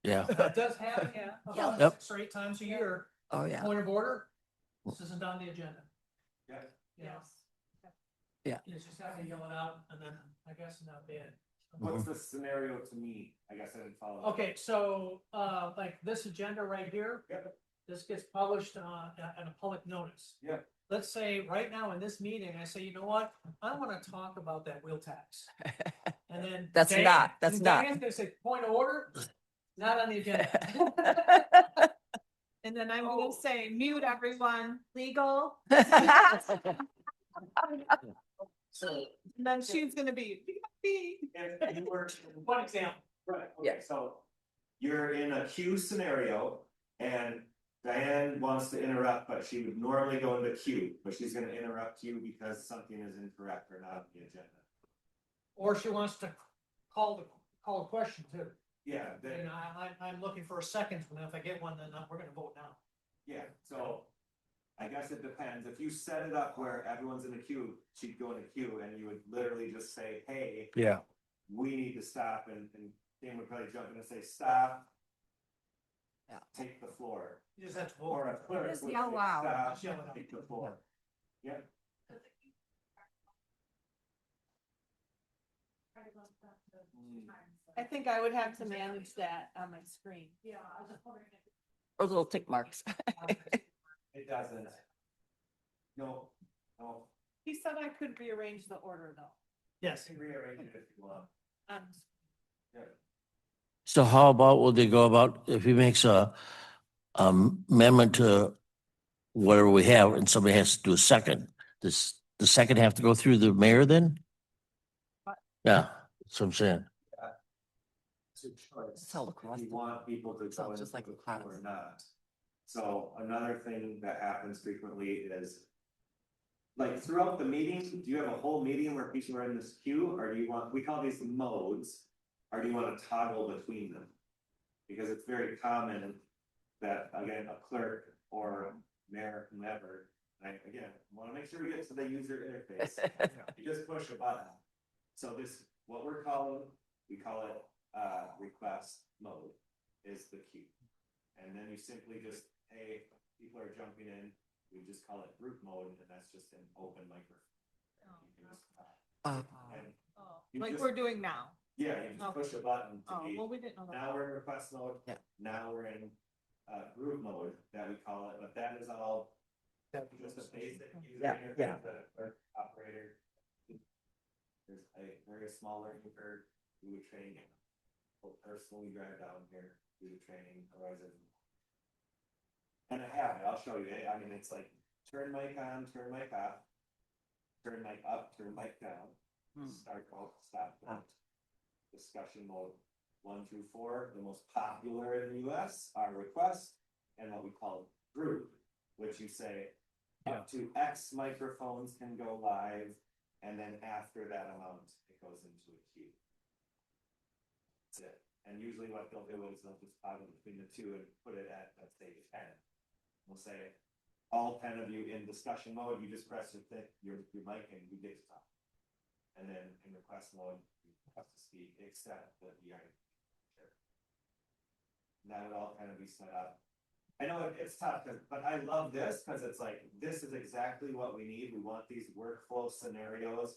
Yeah. It does happen, yeah, about Yep. 6 or 8 times a year. Oh, yeah. Point of order, this isn't on the agenda. Yeah. Yeah. You just have to yell it out and then I guess not be it. What's the scenario to me? I guess I didn't follow. Okay, so, like this agenda right here. Yep. This gets published, at a public notice. Yep. Let's say right now in this meeting, I say, you know what, I wanna talk about that wheel tax. And then. That's Dan- not- that's and not. Dan's gonna say, point of order, not on the agenda. And then I'm gonna say mute everyone, legal. And then she's gonna be. If you were, One example. right, okay, so you're in a queue scenario and Diane wants to interrupt, but she would normally go into queue, but she's gonna interrupt you because something is incorrect or not on the agenda. Or she wants to call a question too. Yeah, then, And I'm looking for a second, and if I get one, then we're gonna vote now. yeah, so I guess it depends. If you set it up where everyone's in a queue, she'd go in a queue and you would literally just say, hey, Yeah. we need to stop, and Dan would probably jump in and say, stop. Yeah. Take the floor. You just have to Or vote. a clerk Just would yell say, loud. "Stop, Just yell it out." take the floor. Yep. I think I would have to manage that on my screen. Yeah, I was just wondering if. Those little tick marks. It doesn't. No, no, He said I could rearrange the order though. Yes. you can rearrange it if you want. Um, So how about, will they go about, if he makes a amendment to whatever we have and somebody has to do a second, does the second have to go through the mayor then? Yeah, that's what I'm saying. It's your choice. It's all across If you the- want people to it's all go into just like the a class. queue or not. So another thing that happens frequently is. Like throughout the meeting, do you have a whole meeting where people are in this queue, or do you want, we call these modes, or do you want to toggle between them? Because it's very common that, again, a clerk or mayor, whomever, and I, again, want to make sure we get to the user interface. You just push a button. So this, what we're calling, we call it, request mode, is the queue. And then you simply just, hey, people are jumping in, we just call it group mode, and that's just an open microphone. You can just talk. And you Like just- we're doing now. Yeah, you just push a button to Oh, be, well, we didn't know that. now we're in request mode. Yeah. Now we're in, group mode, that we call it, but that is all just a basic user Yeah, yeah. interface that a clerk operator. There's a very small learning curve, we would train. We'll personally drive down here, do the training, otherwise it. And I have it, I'll show you, I mean, it's like, turn mic on, turn mic off. Turn mic up, turn mic down, start, stop. Discussion mode 1 through 4, the most popular in the US are request and what we call group, which you say up to X microphones can go live, and then after that amount, it goes into a queue. That's it. And usually what they'll do is they'll just toggle between the two and put it at, let's say, 10. We'll say, all 10 of you in discussion mode, you just press your mic and you get to talk. And then in request mode, you have to speak, except that you are. And that would all kind of be set up. I know it's tough, but I love this because it's like, this is exactly what we need. We want these workflow scenarios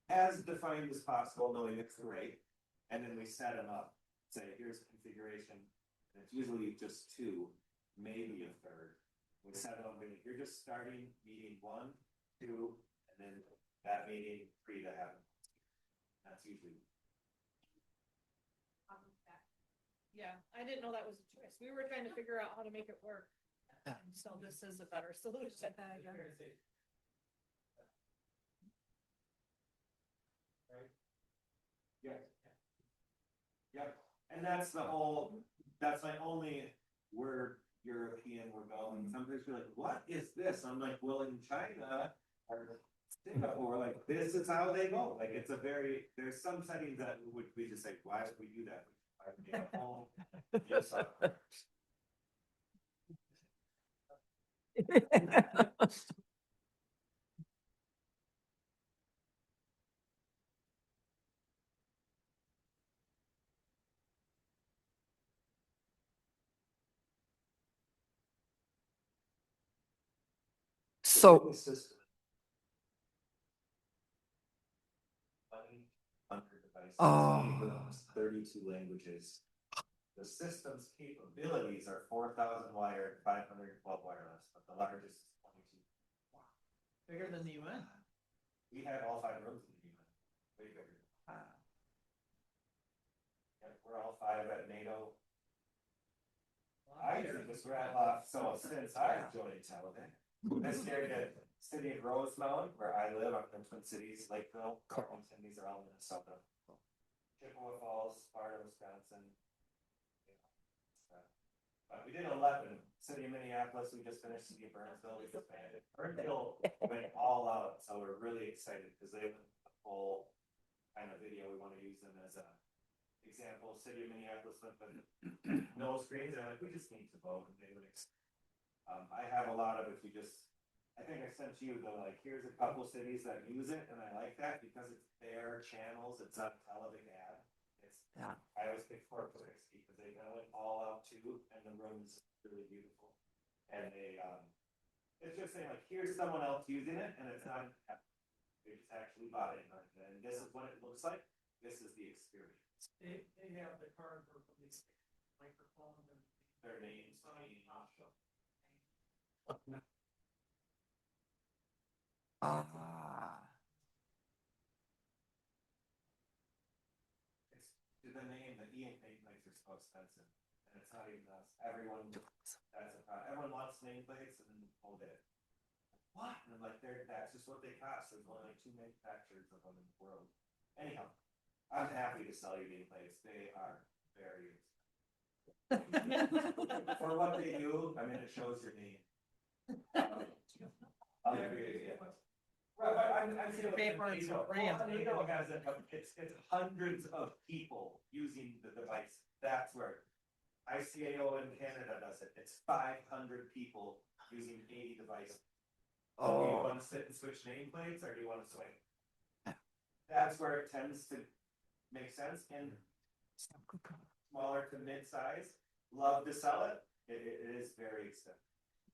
as defined as possible, knowing it's great. And then we set them up, say, here's configuration. And it's usually just 2, maybe a third. We set it up, you're just starting meeting 1, 2, and then that meeting 3 to happen. That's usually. Yeah, I didn't know that was a choice. We were trying to figure out how to make it work. So this is a better solution. Yeah. Yep, and that's the whole, that's my only, we're European, we're going, sometimes you're like, what is this? I'm like, well, in China or Singapore, like, this is how they go, like, it's a very, there's some settings that would, we just say, why would we do that? Why would we have a home? Yes, So, system. 100 devices, Oh. 32 languages. The system's capabilities are 4,000 wired, 512 wireless, but the largest is 22. Bigger than the UN. We had all 5 rooms in the UN, way bigger. Yeah, we're all 5 at NATO. I think this ran off, so since I joined Taliban, I stayed at city of Rosemount, where I live, I'm in the Twin Cities, Lakeville, Carlton, these are all Minnesota. Chippewa Falls, Sparta, Wisconsin. But we did 11, city of Minneapolis, we just finished, city of Burnsville, we expanded. Burnsville went all out, so we're really excited, because they have a full kind of video, we wanna use them as a example, city of Minneapolis, but no screens, and like, we just need to vote, and they would. I have a lot of, if you just, I think I sent you the, like, here's a couple cities that use it, and I like that, because it's their channels, it's not a television ad. It's, Yeah. I always pick Fort Sixty, because they kind of went all out too, and the room's really beautiful. And they, it's just saying, like, here's someone else using it, and it's not, they just actually bought it, and this is what it looks like, this is the experience. They have the card for these microphones and. Their names, it's the name, the nameplates are so expensive, and it's not even us, everyone, everyone wants nameplates and hold it. What? And I'm like, that's just what they cost, there's only like 2 manufacturers of them in the world. Anyhow, I'm happy to sell you nameplates, they are very expensive. For what they do, I mean, it shows your name. I'll give you an example. Right, but I'm saying, Paper and NATO brand. has it's hundreds of people using the device, that's where ICAO in Canada does it, it's 500 people using 80 devices. So do you want to sit and switch nameplates, or do you want to swing? That's where it tends to make sense, and smaller to mid-size, love to sell it, it is very expensive.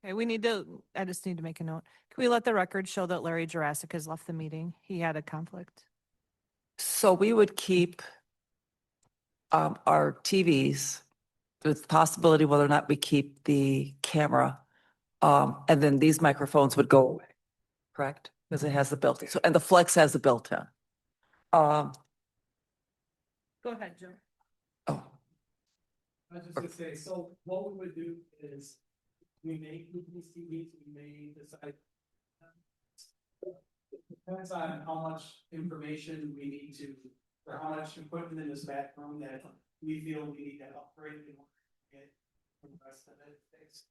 Okay, I just need to make a note. Can we let the record show that Larry Jurassic has left the meeting? He had a conflict. so we would keep our TVs, with possibility whether or not we keep the camera. And then these microphones would go away, correct? Because it has the built-in, so, and the Flex has the built-in. Go ahead, Joe. Oh, I was just gonna say, so what we would do is, we may keep these TVs, we may decide. Depends on how much information we need to, or how much equipment in this back room that we feel we need to upgrade in order to get the rest of it fixed.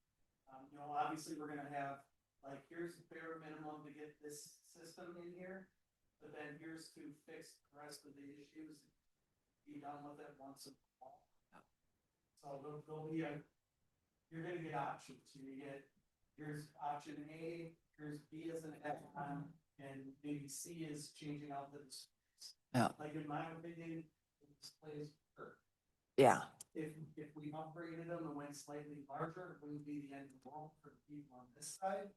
Obviously, we're gonna have, like, here's the bare minimum to get this system in here, but then here's to fix the rest of the issues. Be done with it once and for all. So there'll be you're gonna get options, here's option A, here's B as an add-on, and maybe C is changing out the displays. Yeah. Like, in my opinion, the displays are, yeah. if we upgraded them and went slightly larger, it wouldn't be the end of the world for the people on this side.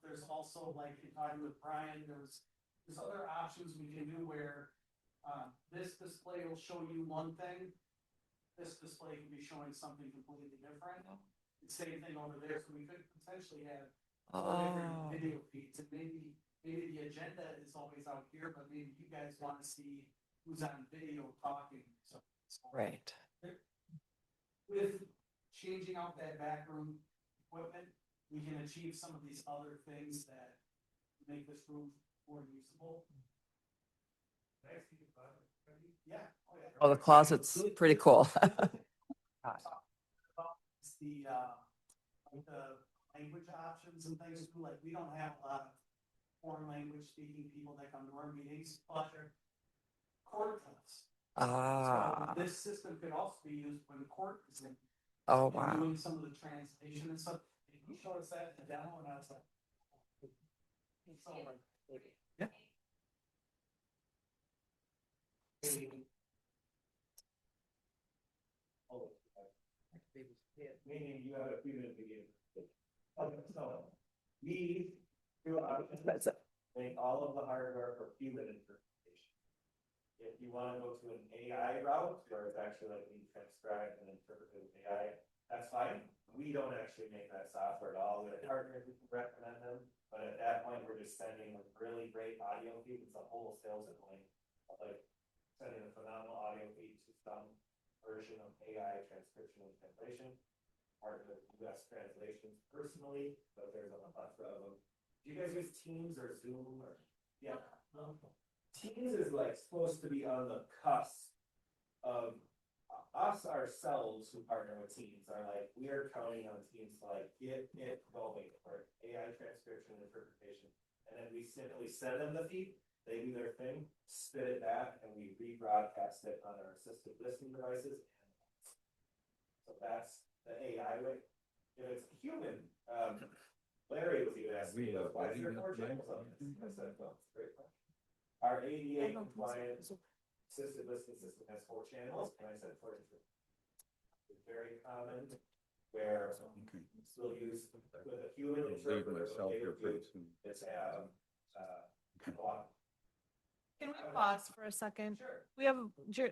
There's also, like, in talking with Brian, there's other options we can do where this display will show you one thing. This display can be showing something completely different. Same thing over there, so we could potentially have four different video feeds, and maybe the agenda is always out here, but maybe you guys want to see who's on video talking. So Right. with changing out that back room equipment, we can achieve some of these other things that make this room more usable. Yeah. Oh, the closet's pretty cool. It's the, like the language options and things too, like we don't have a lot of foreign language speaking people that come to our meetings, but they're court clips. Ah, So this system could also be used when the court is in. oh, and wow. Doing some of the translation and stuff. And he showed us that in the demo and I was like. So, yeah. Meaning you have a few minutes to get. Okay, so we do That's it. make all of the hardware for human interpretation. If you wanna go to an AI route, where it's actually like being transcribed and interpreted with AI, that's fine. We don't actually make that software at all. The partners, we can recommend them, but at that point, we're just sending a really great audio feed. It's a whole sales point. Like sending a phenomenal audio feed to some version of AI transcription and translation. Part of US translations personally, but there's a plethora of them. Do you guys use Teams or Zoom or? Yeah. Teams is like supposed to be on the cusp of us ourselves who partner with Teams are like, we are counting on Teams to like get it going for AI transcription and interpretation. And then we simply send them the feed, they do their thing, spit it back, and we rebroadcast it on our assisted listening devices. So that's the AI way. If it's human, Larry was even asking me, why is there 4 channels on this? I said, well, it's a great question. Our ADA compliant assisted listening system has 4 channels, and I said 4 different. It's very common where we'll use with a human interpreter. It's Can we pause for a second? Sure. We have,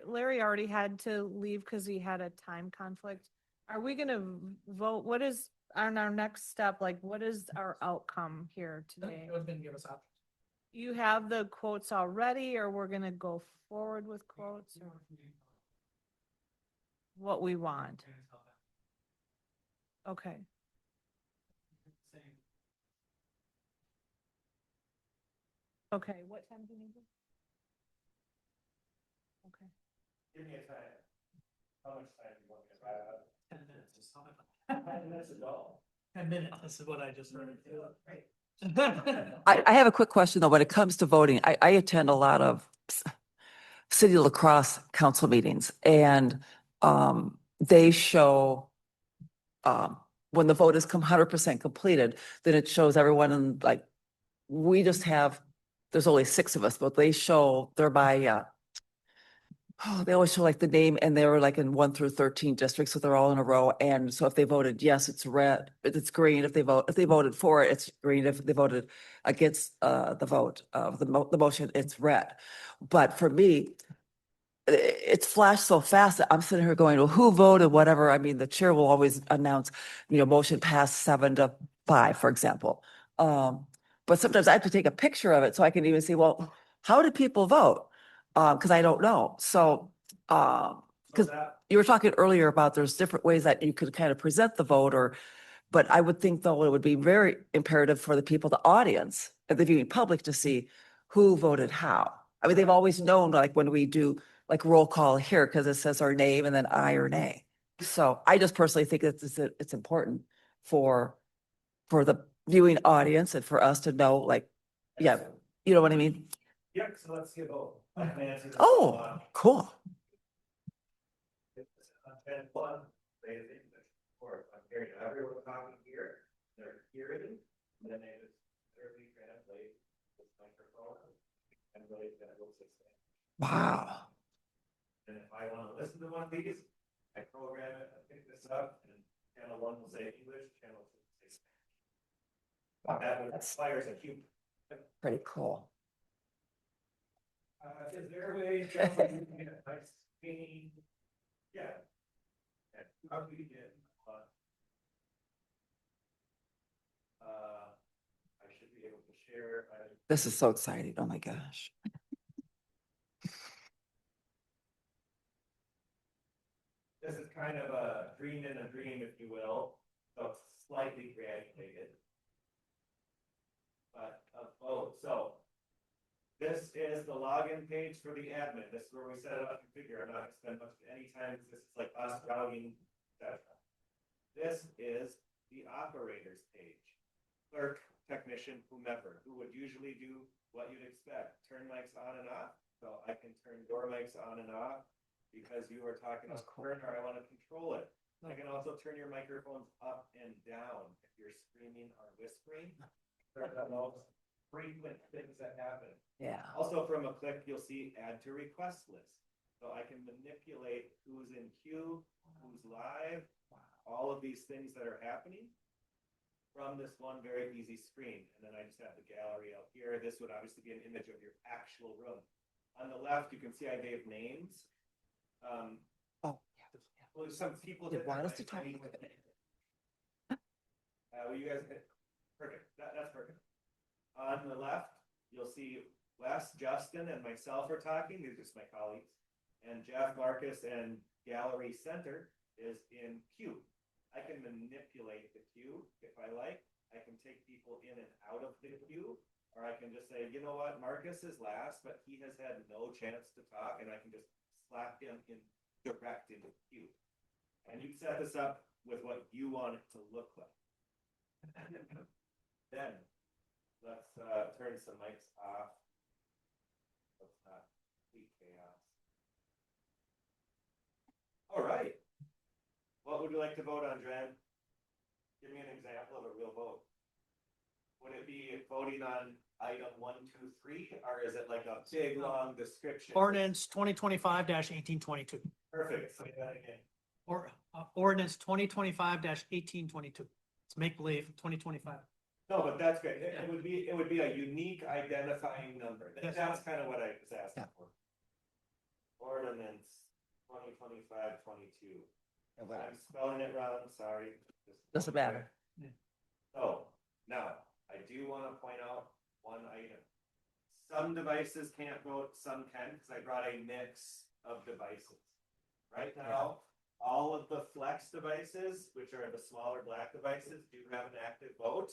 Larry already had to leave because he had a time conflict. Are we gonna vote? What is on our next step? Like, what is our outcome here today? was gonna give us options. You have the quotes already, or we're gonna go forward with quotes, or what we want? Okay. Okay, what time do you need? Okay. Give me a time. How much time do you want me to write up? 10 minutes is how 10 minutes is all. 10 minutes, this is what I just heard. Great. I have a quick question though. When it comes to voting, I attend a lot of city lacrosse council meetings and they show when the vote is 100% completed, then it shows everyone in like, we just have, there's only 6 of us, but they show they're by they always show like the name and they were like in 1 through 13 districts, so they're all in a row. And so if they voted yes, it's red, it's green. If they voted for it, it's green. If they voted against the vote of the motion, it's red. But for me, it's flashed so fast that I'm sitting here going, well, who voted whatever? I mean, the chair will always announce, motion passed 7-5, for example. But sometimes I have to take a picture of it so I can even see, well, how did people vote? Because I don't know. So, So because that, you were talking earlier about there's different ways that you could kind of present the vote but I would think though it would be very imperative for the people, the audience, and the viewing public to see who voted how. I mean, they've always known, like when we do like roll call here, because it says our name and then aye or nay. So I just personally think it's important for the viewing audience and for us to know, like, yeah, you know what I mean? yeah, so let's get both. I can answer this Oh, all. cool. And one, they think that, or I'm hearing everyone talking here, they're hearing, and then they just literally translate this microphone and really kind of looks at it. Wow. And if I want to listen to one of these, I program it, I pick this up, and channel 1 will say English, channel 2 will say Spanish. That would fires a cube. Pretty cool. Is there a way to get a nice screen? Yeah. And how do we get, I should be able to share. This is so exciting. Oh my gosh. This is kind of a dream in a dream, if you will. So slightly granulated. But a vote, so. This is the login page for the admin. This is where we set it up and configure. I'm not gonna spend much any time, because this is like us routing, etc. This is the operators page. Clerk, technician, whomever, who would usually do what you'd expect, turn mics on and off. So I can turn your mics on and off because you are talking on burner, I want to control it. I can also turn your microphones up and down if you're screaming or whispering. They're the most frequent things that happen. Yeah. Also from a click, you'll see add to request list. So I can manipulate who's in queue, who's live, all of these things that are happening from this one very easy screen. And then I just have the gallery out here. This would obviously be an image of your actual room. On the left, you can see I gave names. Oh, Well, some people They did want that, us to talk. well, you guys, perfect, that's perfect. On the left, you'll see Wes, Justin, and myself are talking, these are just my colleagues. And Jeff, Marcus, and Gallery Center is in queue. I can manipulate the queue if I like. I can take people in and out of the queue. Or I can just say, you know what, Marcus is last, but he has had no chance to talk, and I can just slap him in direct into the queue. And you set this up with what you want it to look like. Then, let's turn some mics off. Let's not complete chaos. All right. What would you like to vote on, Dren? Give me an example of a real vote. Would it be voting on item 1, 2, 3, or is it like a big, long description? Ordinance 2025-1822, Perfect, say that again. or ordinance 2025-1822. It's make believe 2025. No, but that's great. It would be a unique identifying number. Yes. That's kind of what I was asking Yeah. for. Ordinance 2025-22. I'm spelling it wrong, sorry. Just- Doesn't matter. So, now, I do want to point out one item. Some devices can't vote, some can, because I brought a mix of devices. Right now, all of the flex devices, which are the smaller black devices, do have an active vote.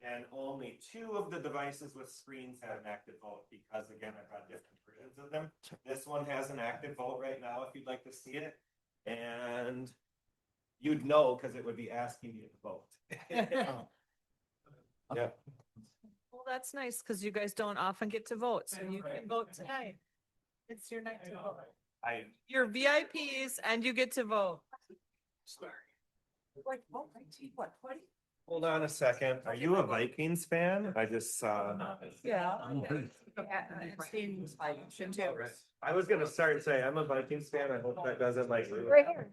And only 2 of the devices with screens have an active vote, because again, I brought different versions of them. This one has an active vote right now, if you'd like to see it. And you'd know, because it would be asking you to vote. Yeah. Well, that's nice because you guys don't often get to vote, so you can vote tonight. It's your night to vote. You're VIPs and you get to vote. Hold on a second. Are you a Vikings fan? I just saw. Yeah. I was gonna start and say, I'm a Vikings fan. I hope that doesn't like. Right here.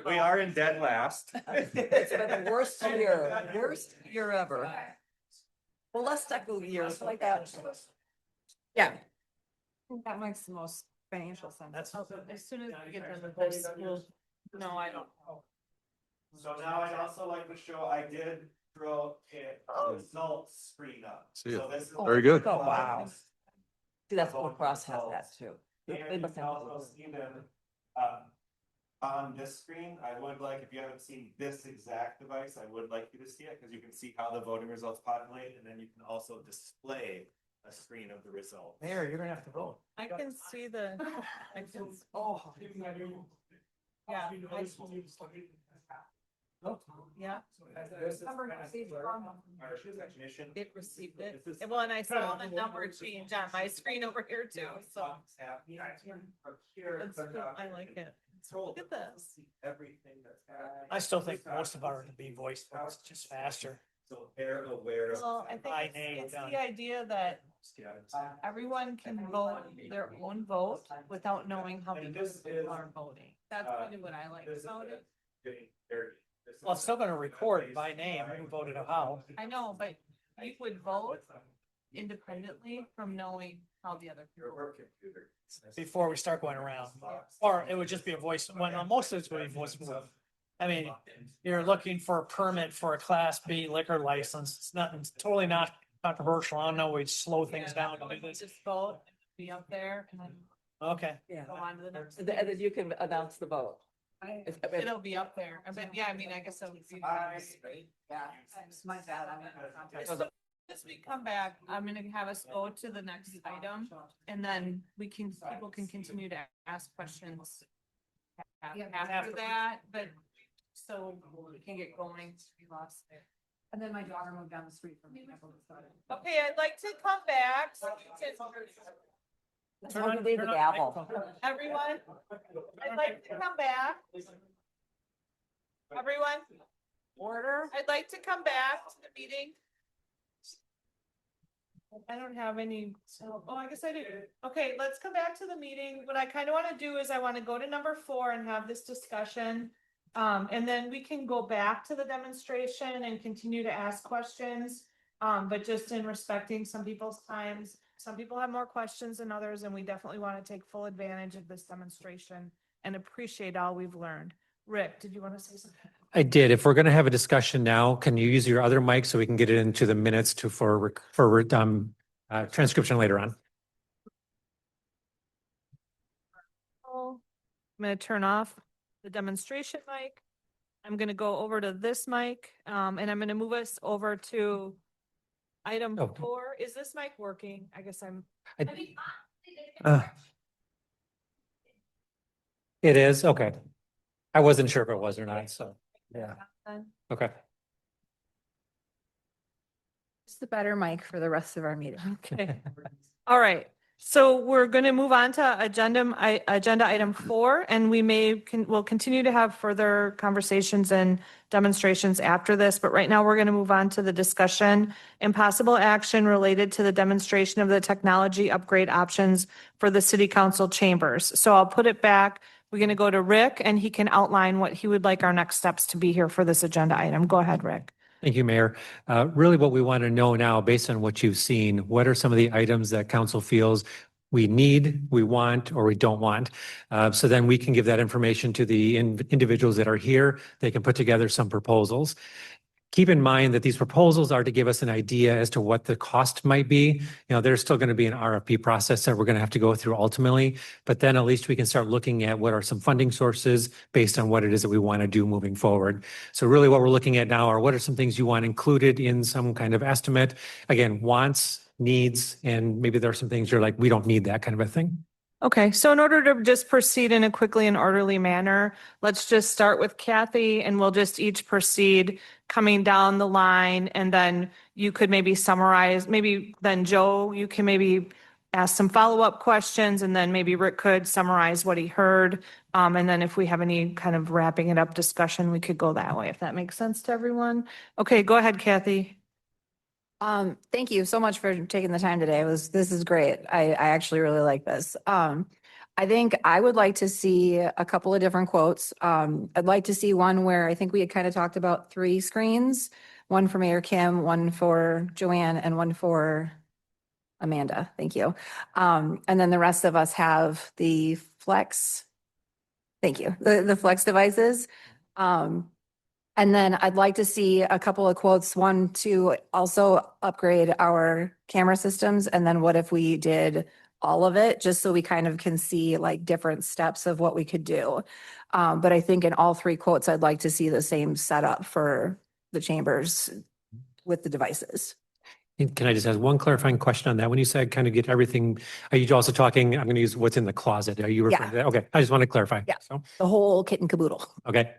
We are in dead last. It's been the worst year ever. Well, let's not go years like that. Yeah. I think that makes the most financial sense. That's. As soon as we get done with this, we'll, no, I don't. So now I'd also like to show, I did throw a results screen up. See it. So this is. Very good. Oh, wow. See, that's Blue Cross has that too. They And you must can have- also see them, on this screen. I would like, if you haven't seen this exact device, I would like you to see it, because you can see how the voting results populate, and then you can also display a screen of the results. Mayor, you're gonna have to vote. I can see the, I can, Oh. yeah. Yeah. Technician. It received it. Well, and I saw the number change on my screen over here too, so. It's cool. I like it. Look at this. Everything that's happening. I still think most of ours would be voice votes, just faster. So they're aware of. Well, I think By name, it's done. the idea that everyone can vote their own vote without knowing how many And this people is, are voting. That's kind of what I like This is about it. getting dirty. This is- Well, it's still gonna record by name who voted how. I know, but you would vote independently from knowing how the other Your people. work computer. Before we start going around, or it would just be a voice, well, most of it's going to be voice. I mean, you're looking for a permit for a class B liquor license. It's not, it's totally not controversial. I don't know, we'd slow things down to do this. Just vote, be up there and then Okay. Yeah. go on to the next. And then you can announce the vote. It'll be up there. I bet, yeah, I mean, I guess it'll be. Yeah, it's my bad. I'm in contact. As we come back, I'm gonna have us go to the next item and then people can continue to ask questions after that, but so we can get going. We lost it. And then my daughter moved down the street from me. Okay, I'd like to come back. Leave the gavel. Everyone, I'd like to come back. Everyone, Order. I'd like to come back to the meeting. I don't have any, oh, I guess I do. Okay, let's come back to the meeting. What I kind of want to do is I want to go to number 4 and have this discussion. And then we can go back to the demonstration and continue to ask questions. But just in respecting some people's times, some people have more questions than others, and we definitely want to take full advantage of this demonstration and appreciate all we've learned. Rick, did you want to say something? I did. If we're going to have a discussion now, can you use your other mic so we can get it into the minutes for transcription later on? I'm going to turn off the demonstration mic. I'm going to go over to this mic, and I'm going to move us over to item Oh. 4. Is this mic working? I guess I'm. I- I mean, It is? Okay. I wasn't sure if it was or not, so, yeah. Okay. It's the better mic for the rest of our meeting. Okay. All right. So we're going to move on to agenda item 4, and we'll continue to have further conversations and demonstrations after this. But right now we're going to move on to the discussion and possible action related to the demonstration of the technology upgrade options for the city council chambers. So I'll put it back. We're going to go to Rick, and he can outline what he would like our next steps to be here for this agenda item. Go ahead, Rick. Thank you, Mayor. Really what we want to know now, based on what you've seen, what are some of the items that council feels we need, we want, or we don't want? So then we can give that information to the individuals that are here. They can put together some proposals. Keep in mind that these proposals are to give us an idea as to what the cost might be. You know, there's still going to be an RFP process that we're going to have to go through ultimately, but then at least we can start looking at what are some funding sources based on what it is that we want to do moving forward. So really what we're looking at now are what are some things you want included in some kind of estimate? Again, wants, needs, and maybe there are some things you're like, we don't need that kind of a thing. Okay, so in order to just proceed in a quickly and orderly manner, let's just start with Kathy, and we'll just each proceed coming down the line, and then you could maybe summarize, maybe then Joe, you can maybe ask some follow-up questions, and then maybe Rick could summarize what he heard. And then if we have any kind of wrapping it up discussion, we could go that way, if that makes sense to everyone. Okay, go ahead, Kathy. Thank you so much for taking the time today. This is great. I actually really like this. I think I would like to see a couple of different quotes. I'd like to see one where I think we had kind of talked about 3 screens, one for Mayor Kim, one for Joanne, and one for Amanda. Thank you. And then the rest of us have the Flex. Thank you. The Flex devices. And then I'd like to see a couple of quotes, one to also upgrade our camera systems. And then what if we did all of it, just so we kind of can see like different steps of what we could do. But I think in all 3 quotes, I'd like to see the same setup for the chambers with the devices. Can I just ask one clarifying question on that? When you said kind of get everything, are you also talking, I'm going to use what's in the closet. Are you referring to that? Okay, I just want to clarify. Yeah. So, The whole kit and caboodle. okay.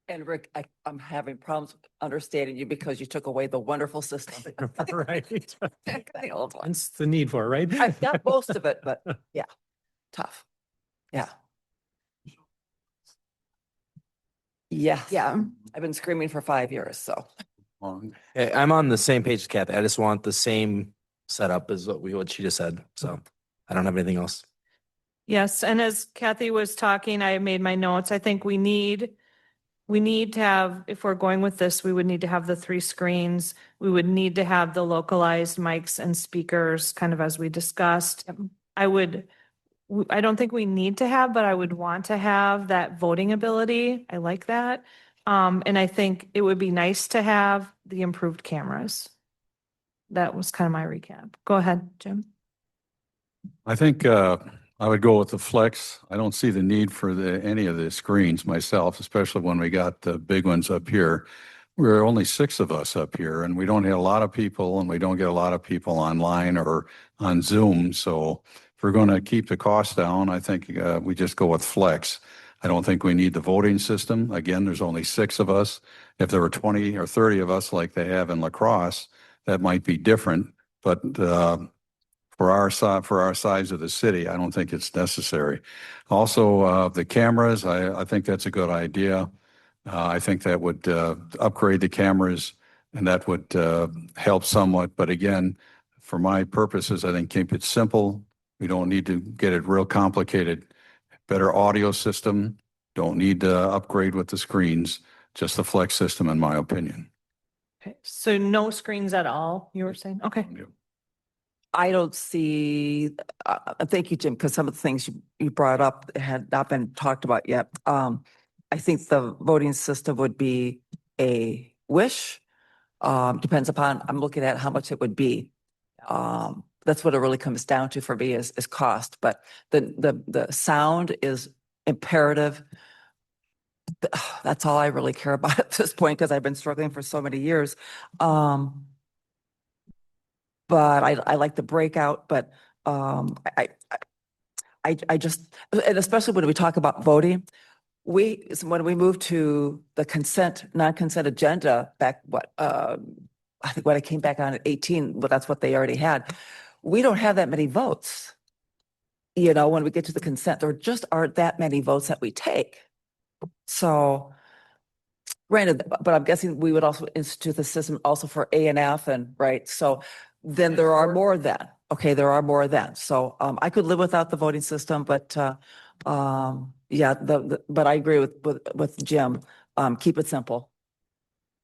And Rick, I'm having problems understanding you because you took away the wonderful system. Right. The old one. That's the need for, it, right? I've got most of it, but yeah, tough. Yeah. Yeah. Yeah. I've been screaming for 5 years, so. I'm on the same page as Kathy. I just want the same setup as what she just said. So I don't have anything else. Yes, and as Kathy was talking, I made my notes. I think we need to have, if we're going with this, we would need to have the 3 screens. We would need to have the localized mics and speakers, kind of as we discussed. I don't think we need to have, but I would want to have that voting ability. I like that. And I think it would be nice to have the improved cameras. That was kind of my recap. Go ahead, Jim. I think I would go with the Flex. I don't see the need for any of the screens myself, especially when we got the big ones up here. We're only 6 of us up here and we don't get a lot of people and we don't get a lot of people online or on Zoom. So if we're going to keep the cost down, I think we just go with Flex. I don't think we need the voting system. Again, there's only 6 of us. If there were 20 or 30 of us like they have in La Crosse, that might be different. But for our size of the city, I don't think it's necessary. Also, the cameras, I think that's a good idea. I think that would upgrade the cameras and that would help somewhat. But again, for my purposes, I think keep it simple. We don't need to get it real complicated. Better audio system. Don't need to upgrade with the screens. Just the Flex system, in my opinion. Okay, so no screens at all, you were saying? Okay. I don't see, thank you, Jim, because some of the things you brought up had not been talked about yet. I think the voting system would be a wish. Depends upon, I'm looking at how much it would be. That's what it really comes down to for me is cost, but the sound is imperative. That's all I really care about at this point because I've been struggling for so many years. But I like the breakout, but I just, and especially when we talk about voting, when we moved to the non-consent agenda back, I think when I came back on at 18, well, that's what they already had. We don't have that many votes. You know, when we get to the consent, there just aren't that many votes that we take. So granted, but I'm guessing we would also institute the system also for A and F and right. So then there are more then. Okay, there are more then. So I could live without the voting system, but yeah, but I agree with Jim. Keep it simple.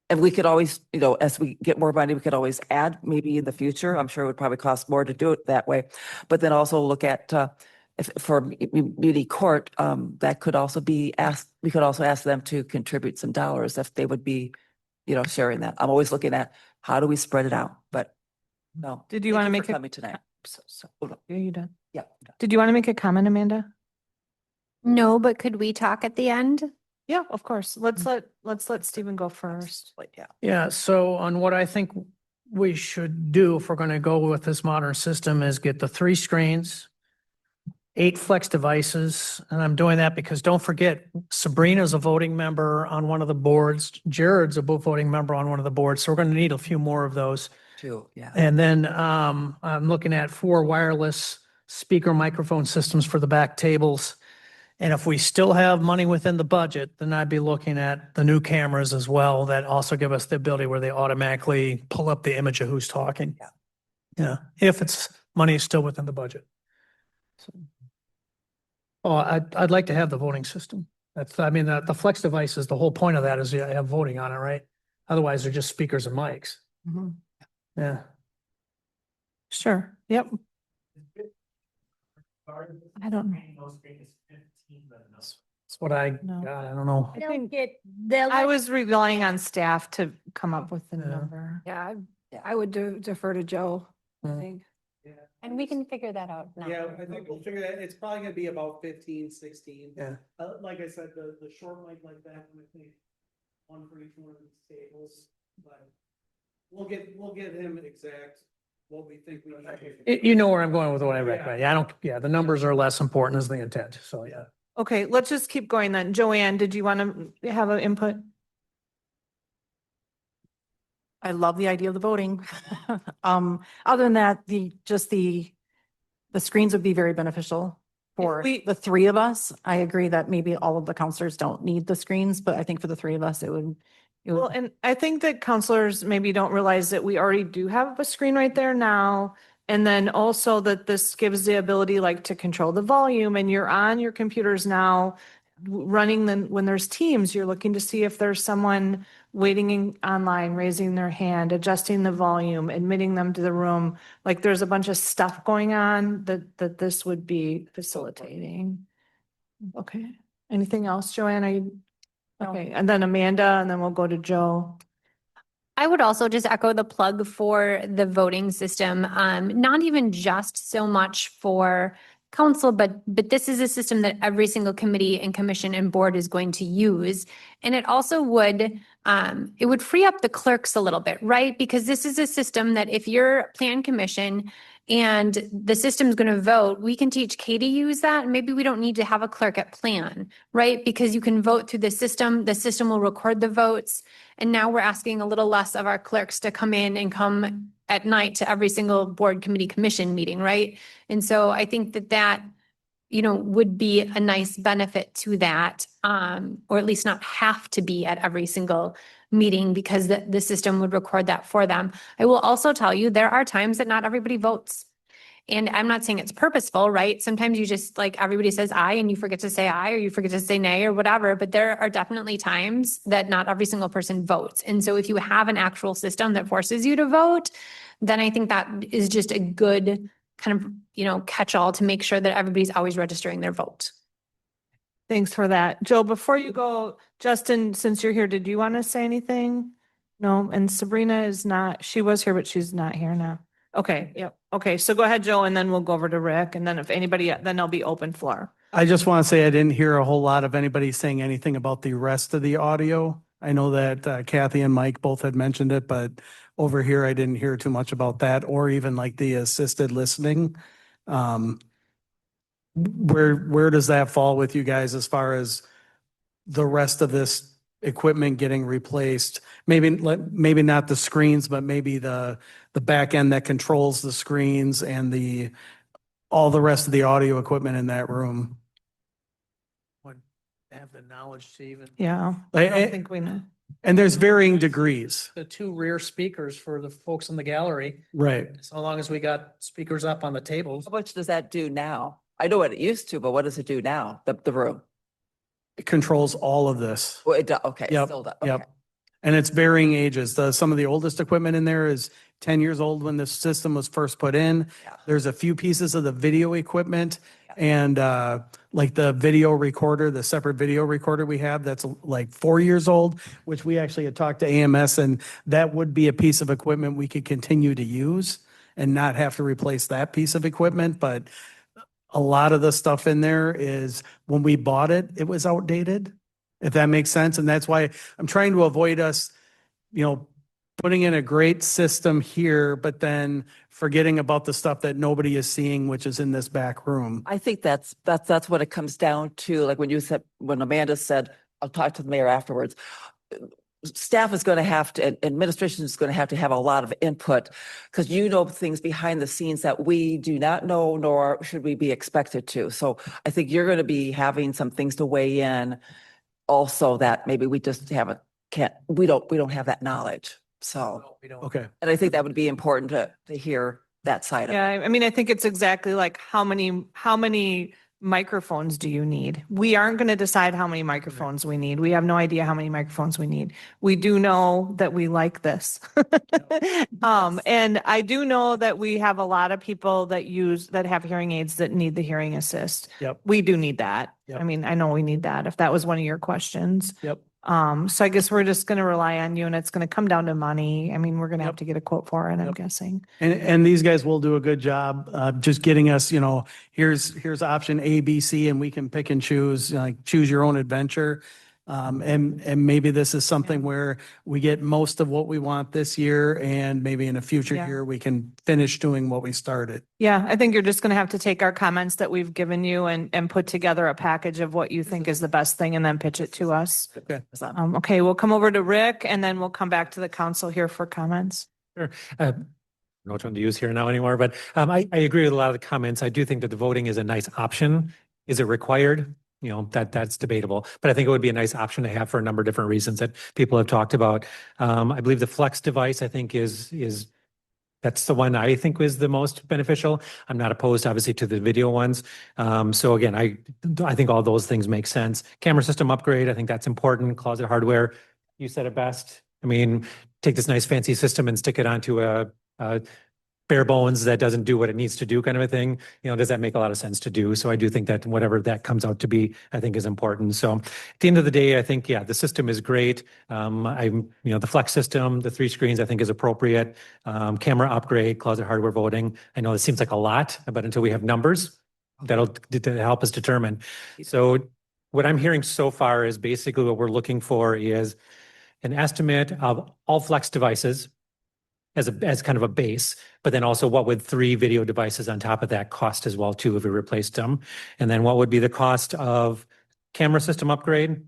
And we could always, you know, as we get more money, we could always add maybe in the future. I'm sure it would probably cost more to do it that way. But then also look at if for Muni Court, that could also be asked. We could also ask them to contribute some dollars if they would be, you know, sharing that. I'm always looking at how do we spread it out. But no. Did you Thank want to for make a coming tonight? Are you done? Yeah. Did you want to make a comment, Amanda? No, but could we talk at the end? Yeah, of course. Let's let Stephen go first. Like, yeah. Yeah, so on what I think we should do if we're going to go with this modern system is get the 3 screens, 8 Flex devices. And I'm doing that because don't forget, Sabrina's a voting member on one of the boards. Jared's a voting member on one of the boards. So we're going to need a few more of those. Too, yeah. And then I'm looking at 4 wireless speaker microphone systems for the back tables. And if we still have money within the budget, then I'd be looking at the new cameras as well that also give us the ability where they automatically pull up the image of who's talking. Yeah. Yeah, if it's money is still within the budget. So. Oh, I'd like to have the voting system. I mean, the Flex devices, the whole point of that is you have voting on it, right? Otherwise, they're just speakers and mics. Mhm. Yeah. Sure. Yep. I don't know. That's what I No. got. I don't know. I think They'll I let- was relying on staff to come up with the Yeah. number. Yeah, I would defer to Joe, I Mm. think. And we can figure that out now. Yeah, I think we'll figure that, it's probably gonna be about 15, 16. Yeah. Like I said, the short mic like that, I think one for each one of these tables, but we'll get him exact what we think we need. You know where I'm going with what I recommend. Yeah, the numbers are less important as the intent. So, yeah. Okay, let's just keep going then. Joanne, did you want to have an input? I love the idea of the voting. Other than that, the screens would be very beneficial for the 3 of us. I agree that maybe all of the counselors don't need the screens, but I think for the 3 of us, it would. Well, and I think that counselors maybe don't realize that we already do have a screen right there now. And then also that this gives the ability like to control the volume and you're on your computers now running when there's Teams, you're looking to see if there's someone waiting online, raising their hand, adjusting the volume, admitting them to the room. Like there's a bunch of stuff going on that this would be facilitating. Okay. Anything else, Joanne? Okay, and then Amanda, and then we'll go to Joe. I would also just echo the plug for the voting system, not even just so much for council, but this is a system that every single committee and commission and board is going to use. And it also would, it would free up the clerks a little bit, right? Because this is a system that if you're plan commission and the system's going to vote, we can teach Kay to use that. And maybe we don't need to have a clerk at plan, right? Because you can vote through the system will record the votes. And now we're asking a little less of our clerks to come in and come at night to every single board committee commission meeting, right? And so I think that would be a nice benefit to that, or at least not have to be at every single meeting because the system would record that for them. I will also tell you, there are times that not everybody votes. And I'm not saying it's purposeful, right? Sometimes you just like everybody says aye and you forget to say aye or you forget to say nay or whatever. But there are definitely times that not every single person votes. And so if you have an actual system that forces you to vote, then I think that is just a good kind of, catch-all to make sure that everybody's always registering their vote. Thanks for that. Joe, before you go, Justin, since you're here, did you want to say anything? No, and Sabrina is not, she was here, but she's not here now. Okay, yep. Okay, so go ahead, Joe, and then we'll go over to Rick, and then if anybody, then there'll be open floor. I just want to say I didn't hear a whole lot of anybody saying anything about the rest of the audio. I know that Kathy and Mike both had mentioned it, but over here I didn't hear too much about that or even like the assisted listening. Where does that fall with you guys as far as the rest of this equipment getting replaced? Maybe not the screens, but maybe the back end that controls the screens and all the rest of the audio equipment in that room. Would have the knowledge to even. Yeah, I don't think we know. And there's varying degrees. The two rear speakers for the folks in the gallery, Right. so long as we got speakers up on the tables. How much does that do now? I know what it used to, but what does it do now? The room? It controls all of this. Well, it does. Okay. Yep, Still does. yep. Okay. And it's varying ages. Some of the oldest equipment in there is 10 years old when the system was first put in. Yeah. There's a few pieces of the video equipment Yeah. and like the video recorder, the separate video recorder we have, that's like 4 years old, which we actually had talked to AMS, and that would be a piece of equipment we could continue to use and not have to replace that piece of equipment. But a lot of the stuff in there is when we bought it, it was outdated, if that makes sense. And that's why I'm trying to avoid us, putting in a great system here, but then forgetting about the stuff that nobody is seeing, which is in this back room. I think that's what it comes down to. Like when Amanda said, I'll talk to the mayor afterwards. Staff is going to have to, administration is going to have a lot of input because things behind the scenes that we do not know, nor should we be expected to. So I think you're going to be having some things to weigh in also that maybe we just we don't have that knowledge. So, We don't. Okay. and I think that would be important to hear that side of it. Yeah, I mean, I think it's exactly like how many microphones do you need? We aren't going to decide how many microphones we need. We have no idea how many microphones we need. We do know that we like this. And I do know that we have a lot of people that have hearing aids that need the hearing assist. Yep. We do need that. Yep. I mean, I know we need that if that was one of your questions. Yep. So I guess we're just going to rely on you and it's going to come down to money. I mean, we're going to have Yep. to get a quote for it, I'm Yep. guessing. And these guys will do a good job, just getting us, here's option A, B, C, and we can pick and choose, like choose your own adventure. And maybe this is something where we get most of what we want this year and maybe in a future Yeah. year, we can finish doing what we started. Yeah, I think you're just going to have to take our comments that we've given you and put together a package of what you think is the best thing and then pitch it to us. Okay. Okay, we'll come over to Rick and then we'll come back to the council here for comments. Sure. I don't know which one to use here now anymore, but I agree with a lot of the comments. I do think that the voting is a nice option. Is it required? That's debatable, but I think it would be a nice option to have for a number of different reasons that people have talked about. I believe the Flex device, I think that's the one I think was the most beneficial. I'm not opposed, obviously, to the video ones. So again, I think all those things make sense. Camera system upgrade, I think that's important. Closet hardware, you said it best. I mean, take this nice fancy system and stick it onto a bare bones that doesn't do what it needs to do kind of a thing. Does that make a lot of sense to do? So I do think that whatever that comes out to be, I think is important. So at the end of the day, I think, yeah, the system is great. The Flex system, the 3 screens, I think is appropriate. Camera upgrade, closet hardware voting. I know it seems like a lot, but until we have numbers, that'll to help us determine. So what I'm hearing so far is basically what we're looking for is an estimate of all Flex devices as kind of a base, but then also what would 3 video devices on top of that cost as well too if we replaced them? And then what would be the cost of camera system upgrade,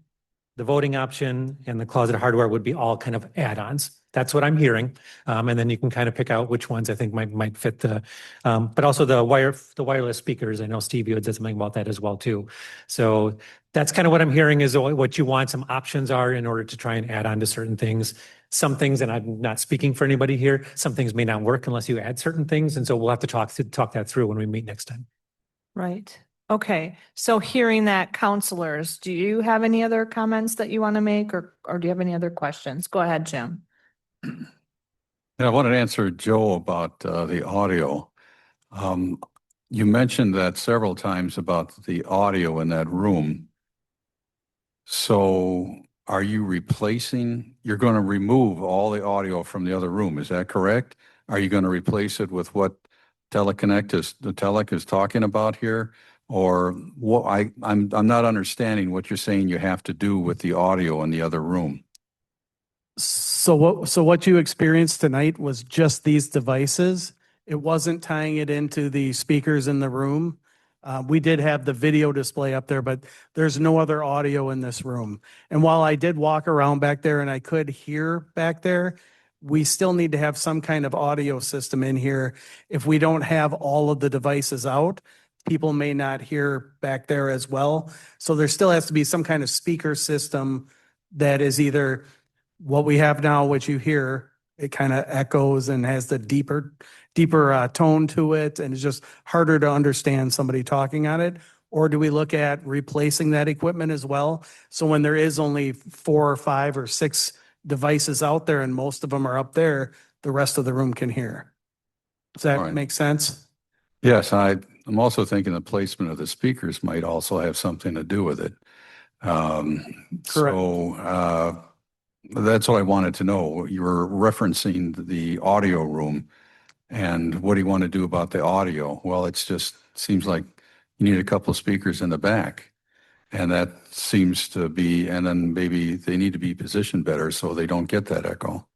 the voting option, and the closet hardware would be all kind of add-ons. That's what I'm hearing. And then you can kind of pick out which ones I think might fit but also the wireless speakers. I know Steve, you had said something about that as well too. So that's kind of what I'm hearing is what you want. Some options are in order to try and add on to certain things. Some things, and I'm not speaking for anybody here, some things may not work unless you add certain things. And so we'll have to talk that through when we meet next time. Right. Okay. So hearing that, counselors, do you have any other comments that you want to make or do you have any other questions? Go ahead, Jim. Yeah, I wanted to answer Joe about the audio. You mentioned that several times about the audio in that room. So are you you're going to remove all the audio from the other room, is that correct? Are you going to replace it with what the Telec is talking about here? Or what I'm not understanding what you're saying you have to do with the audio in the other room. So what you experienced tonight was just these devices. It wasn't tying it into the speakers in the room. We did have the video display up there, but there's no other audio in this room. And while I did walk around back there and I could hear back there, we still need to have some kind of audio system in here. If we don't have all of the devices out, people may not hear back there as well. So there still has to be some kind of speaker system that is either what we have now, which you hear, it kind of echoes and has the deeper tone to it, and it's just harder to understand somebody talking on it. Or do we look at replacing that equipment as well? So when there is only 4 or 5 or 6 devices out there and most of them are up there, the rest of the room can hear. Does that Right. make sense? Yes, I'm also thinking the placement of the speakers might also have something to do with it. So that's what I wanted to know. You were referencing the audio room, and what do you want to do about the audio? Well, it's just seems like you need a couple of speakers in the back, and that seems to be, and then maybe they need to be positioned better so they don't get that echo.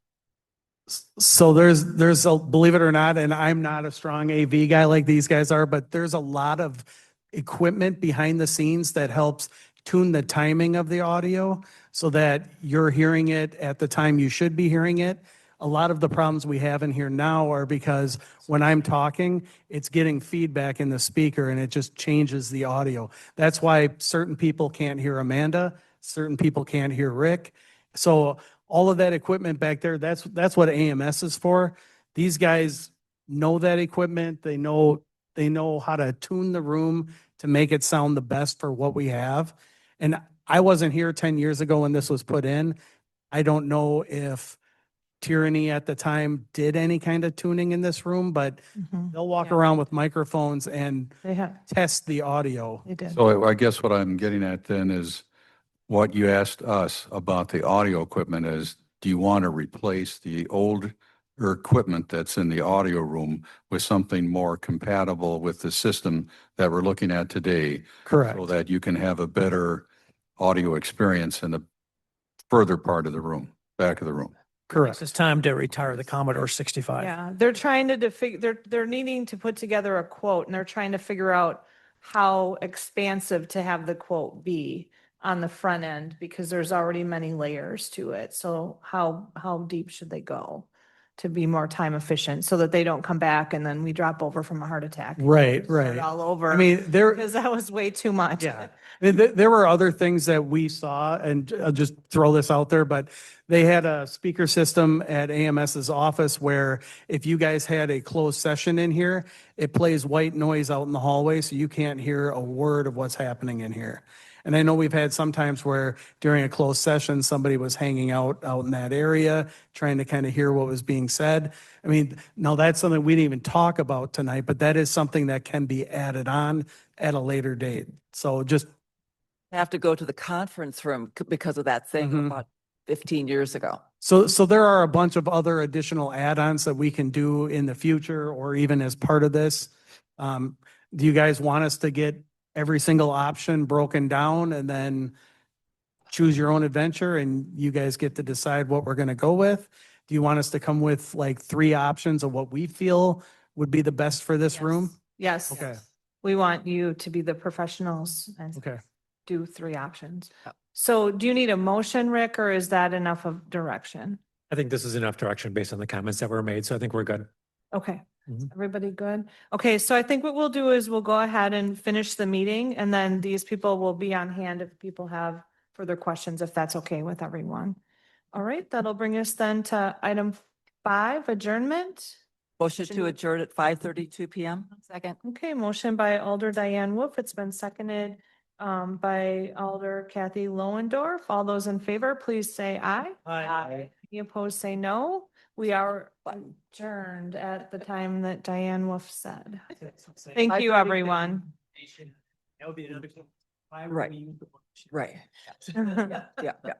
So there's a, believe it or not, and I'm not a strong AV guy like these guys are, but there's a lot of equipment behind the scenes that helps tune the timing of the audio so that you're hearing it at the time you should be hearing it. A lot of the problems we have in here now are because when I'm talking, it's getting feedback in the speaker and it just changes the audio. That's why certain people can't hear Amanda, certain people can't hear Rick. So all of that equipment back there, that's what AMS is for. These guys know that equipment. They know how to tune the room to make it sound the best for what we have. And I wasn't here 10 years ago when this was put in. I don't know if Tyranny at the time did any kind of tuning in this room, but they'll walk Yeah. around with microphones and They have, test the audio. they did. So I guess what I'm getting at then is what you asked us about the audio equipment is, do you want to replace the older equipment that's in the audio room with something more compatible with the system that we're looking at today? Correct. So that you can have a better audio experience in the further part of the room, back of the room. Correct. It's time to retire the Commodore 65. Yeah, they're trying they're needing to put together a quote and they're trying to figure out how expansive to have the quote be on the front end because there's already many layers to it. So how deep should they go to be more time efficient so that they don't come back and then we drop over from a heart attack? Right, Start right. all over. I mean, Because that was way too much. Yeah. I mean, there were other things that we saw, and I'll just throw this out there, but they had a speaker system at AMS's office where if you guys had a closed session in here, it plays white noise out in the hallway, so you can't hear a word of what's happening in here. And I know we've had sometimes where during a closed session, somebody was hanging out in that area, trying to kind of hear what was being said. I mean, now that's something we didn't even talk about tonight, but that is something that can be added on at a later date. So just Have to go to the conference room because of that thing Mhm. about 15 years ago. So there are a bunch of other additional add-ons that we can do in the future or even as part of this. Do you guys want us to get every single option broken down and then choose your own adventure and you guys get to decide what we're gonna go with? Do you want us to come with like 3 options of what we feel would be the best for this room? Yes. Okay, We want you to be the professionals and okay. do 3 options. So do you need a motion, Rick, or is that enough of direction? I think this is enough direction based on the comments that were made, so I think we're good. Okay, Mhm. everybody good? Okay, so I think what we'll do is we'll go ahead and finish the meeting and then these people will be on hand if people have further questions, if that's okay with everyone. All right, that'll bring us then to item 5, adjournment. Motion to adjourn at 5:32 PM. Second. Okay, motion by Alder Diane Wolf. It's been seconded by Alder Kathy Loendorf. All those in favor, please say aye. Aye. Any opposed, say no. We are adjourned at the time that Diane Wolf said. Thank you, everyone. That would be another. Why would Right. we use the word- Right. Yeah, yeah.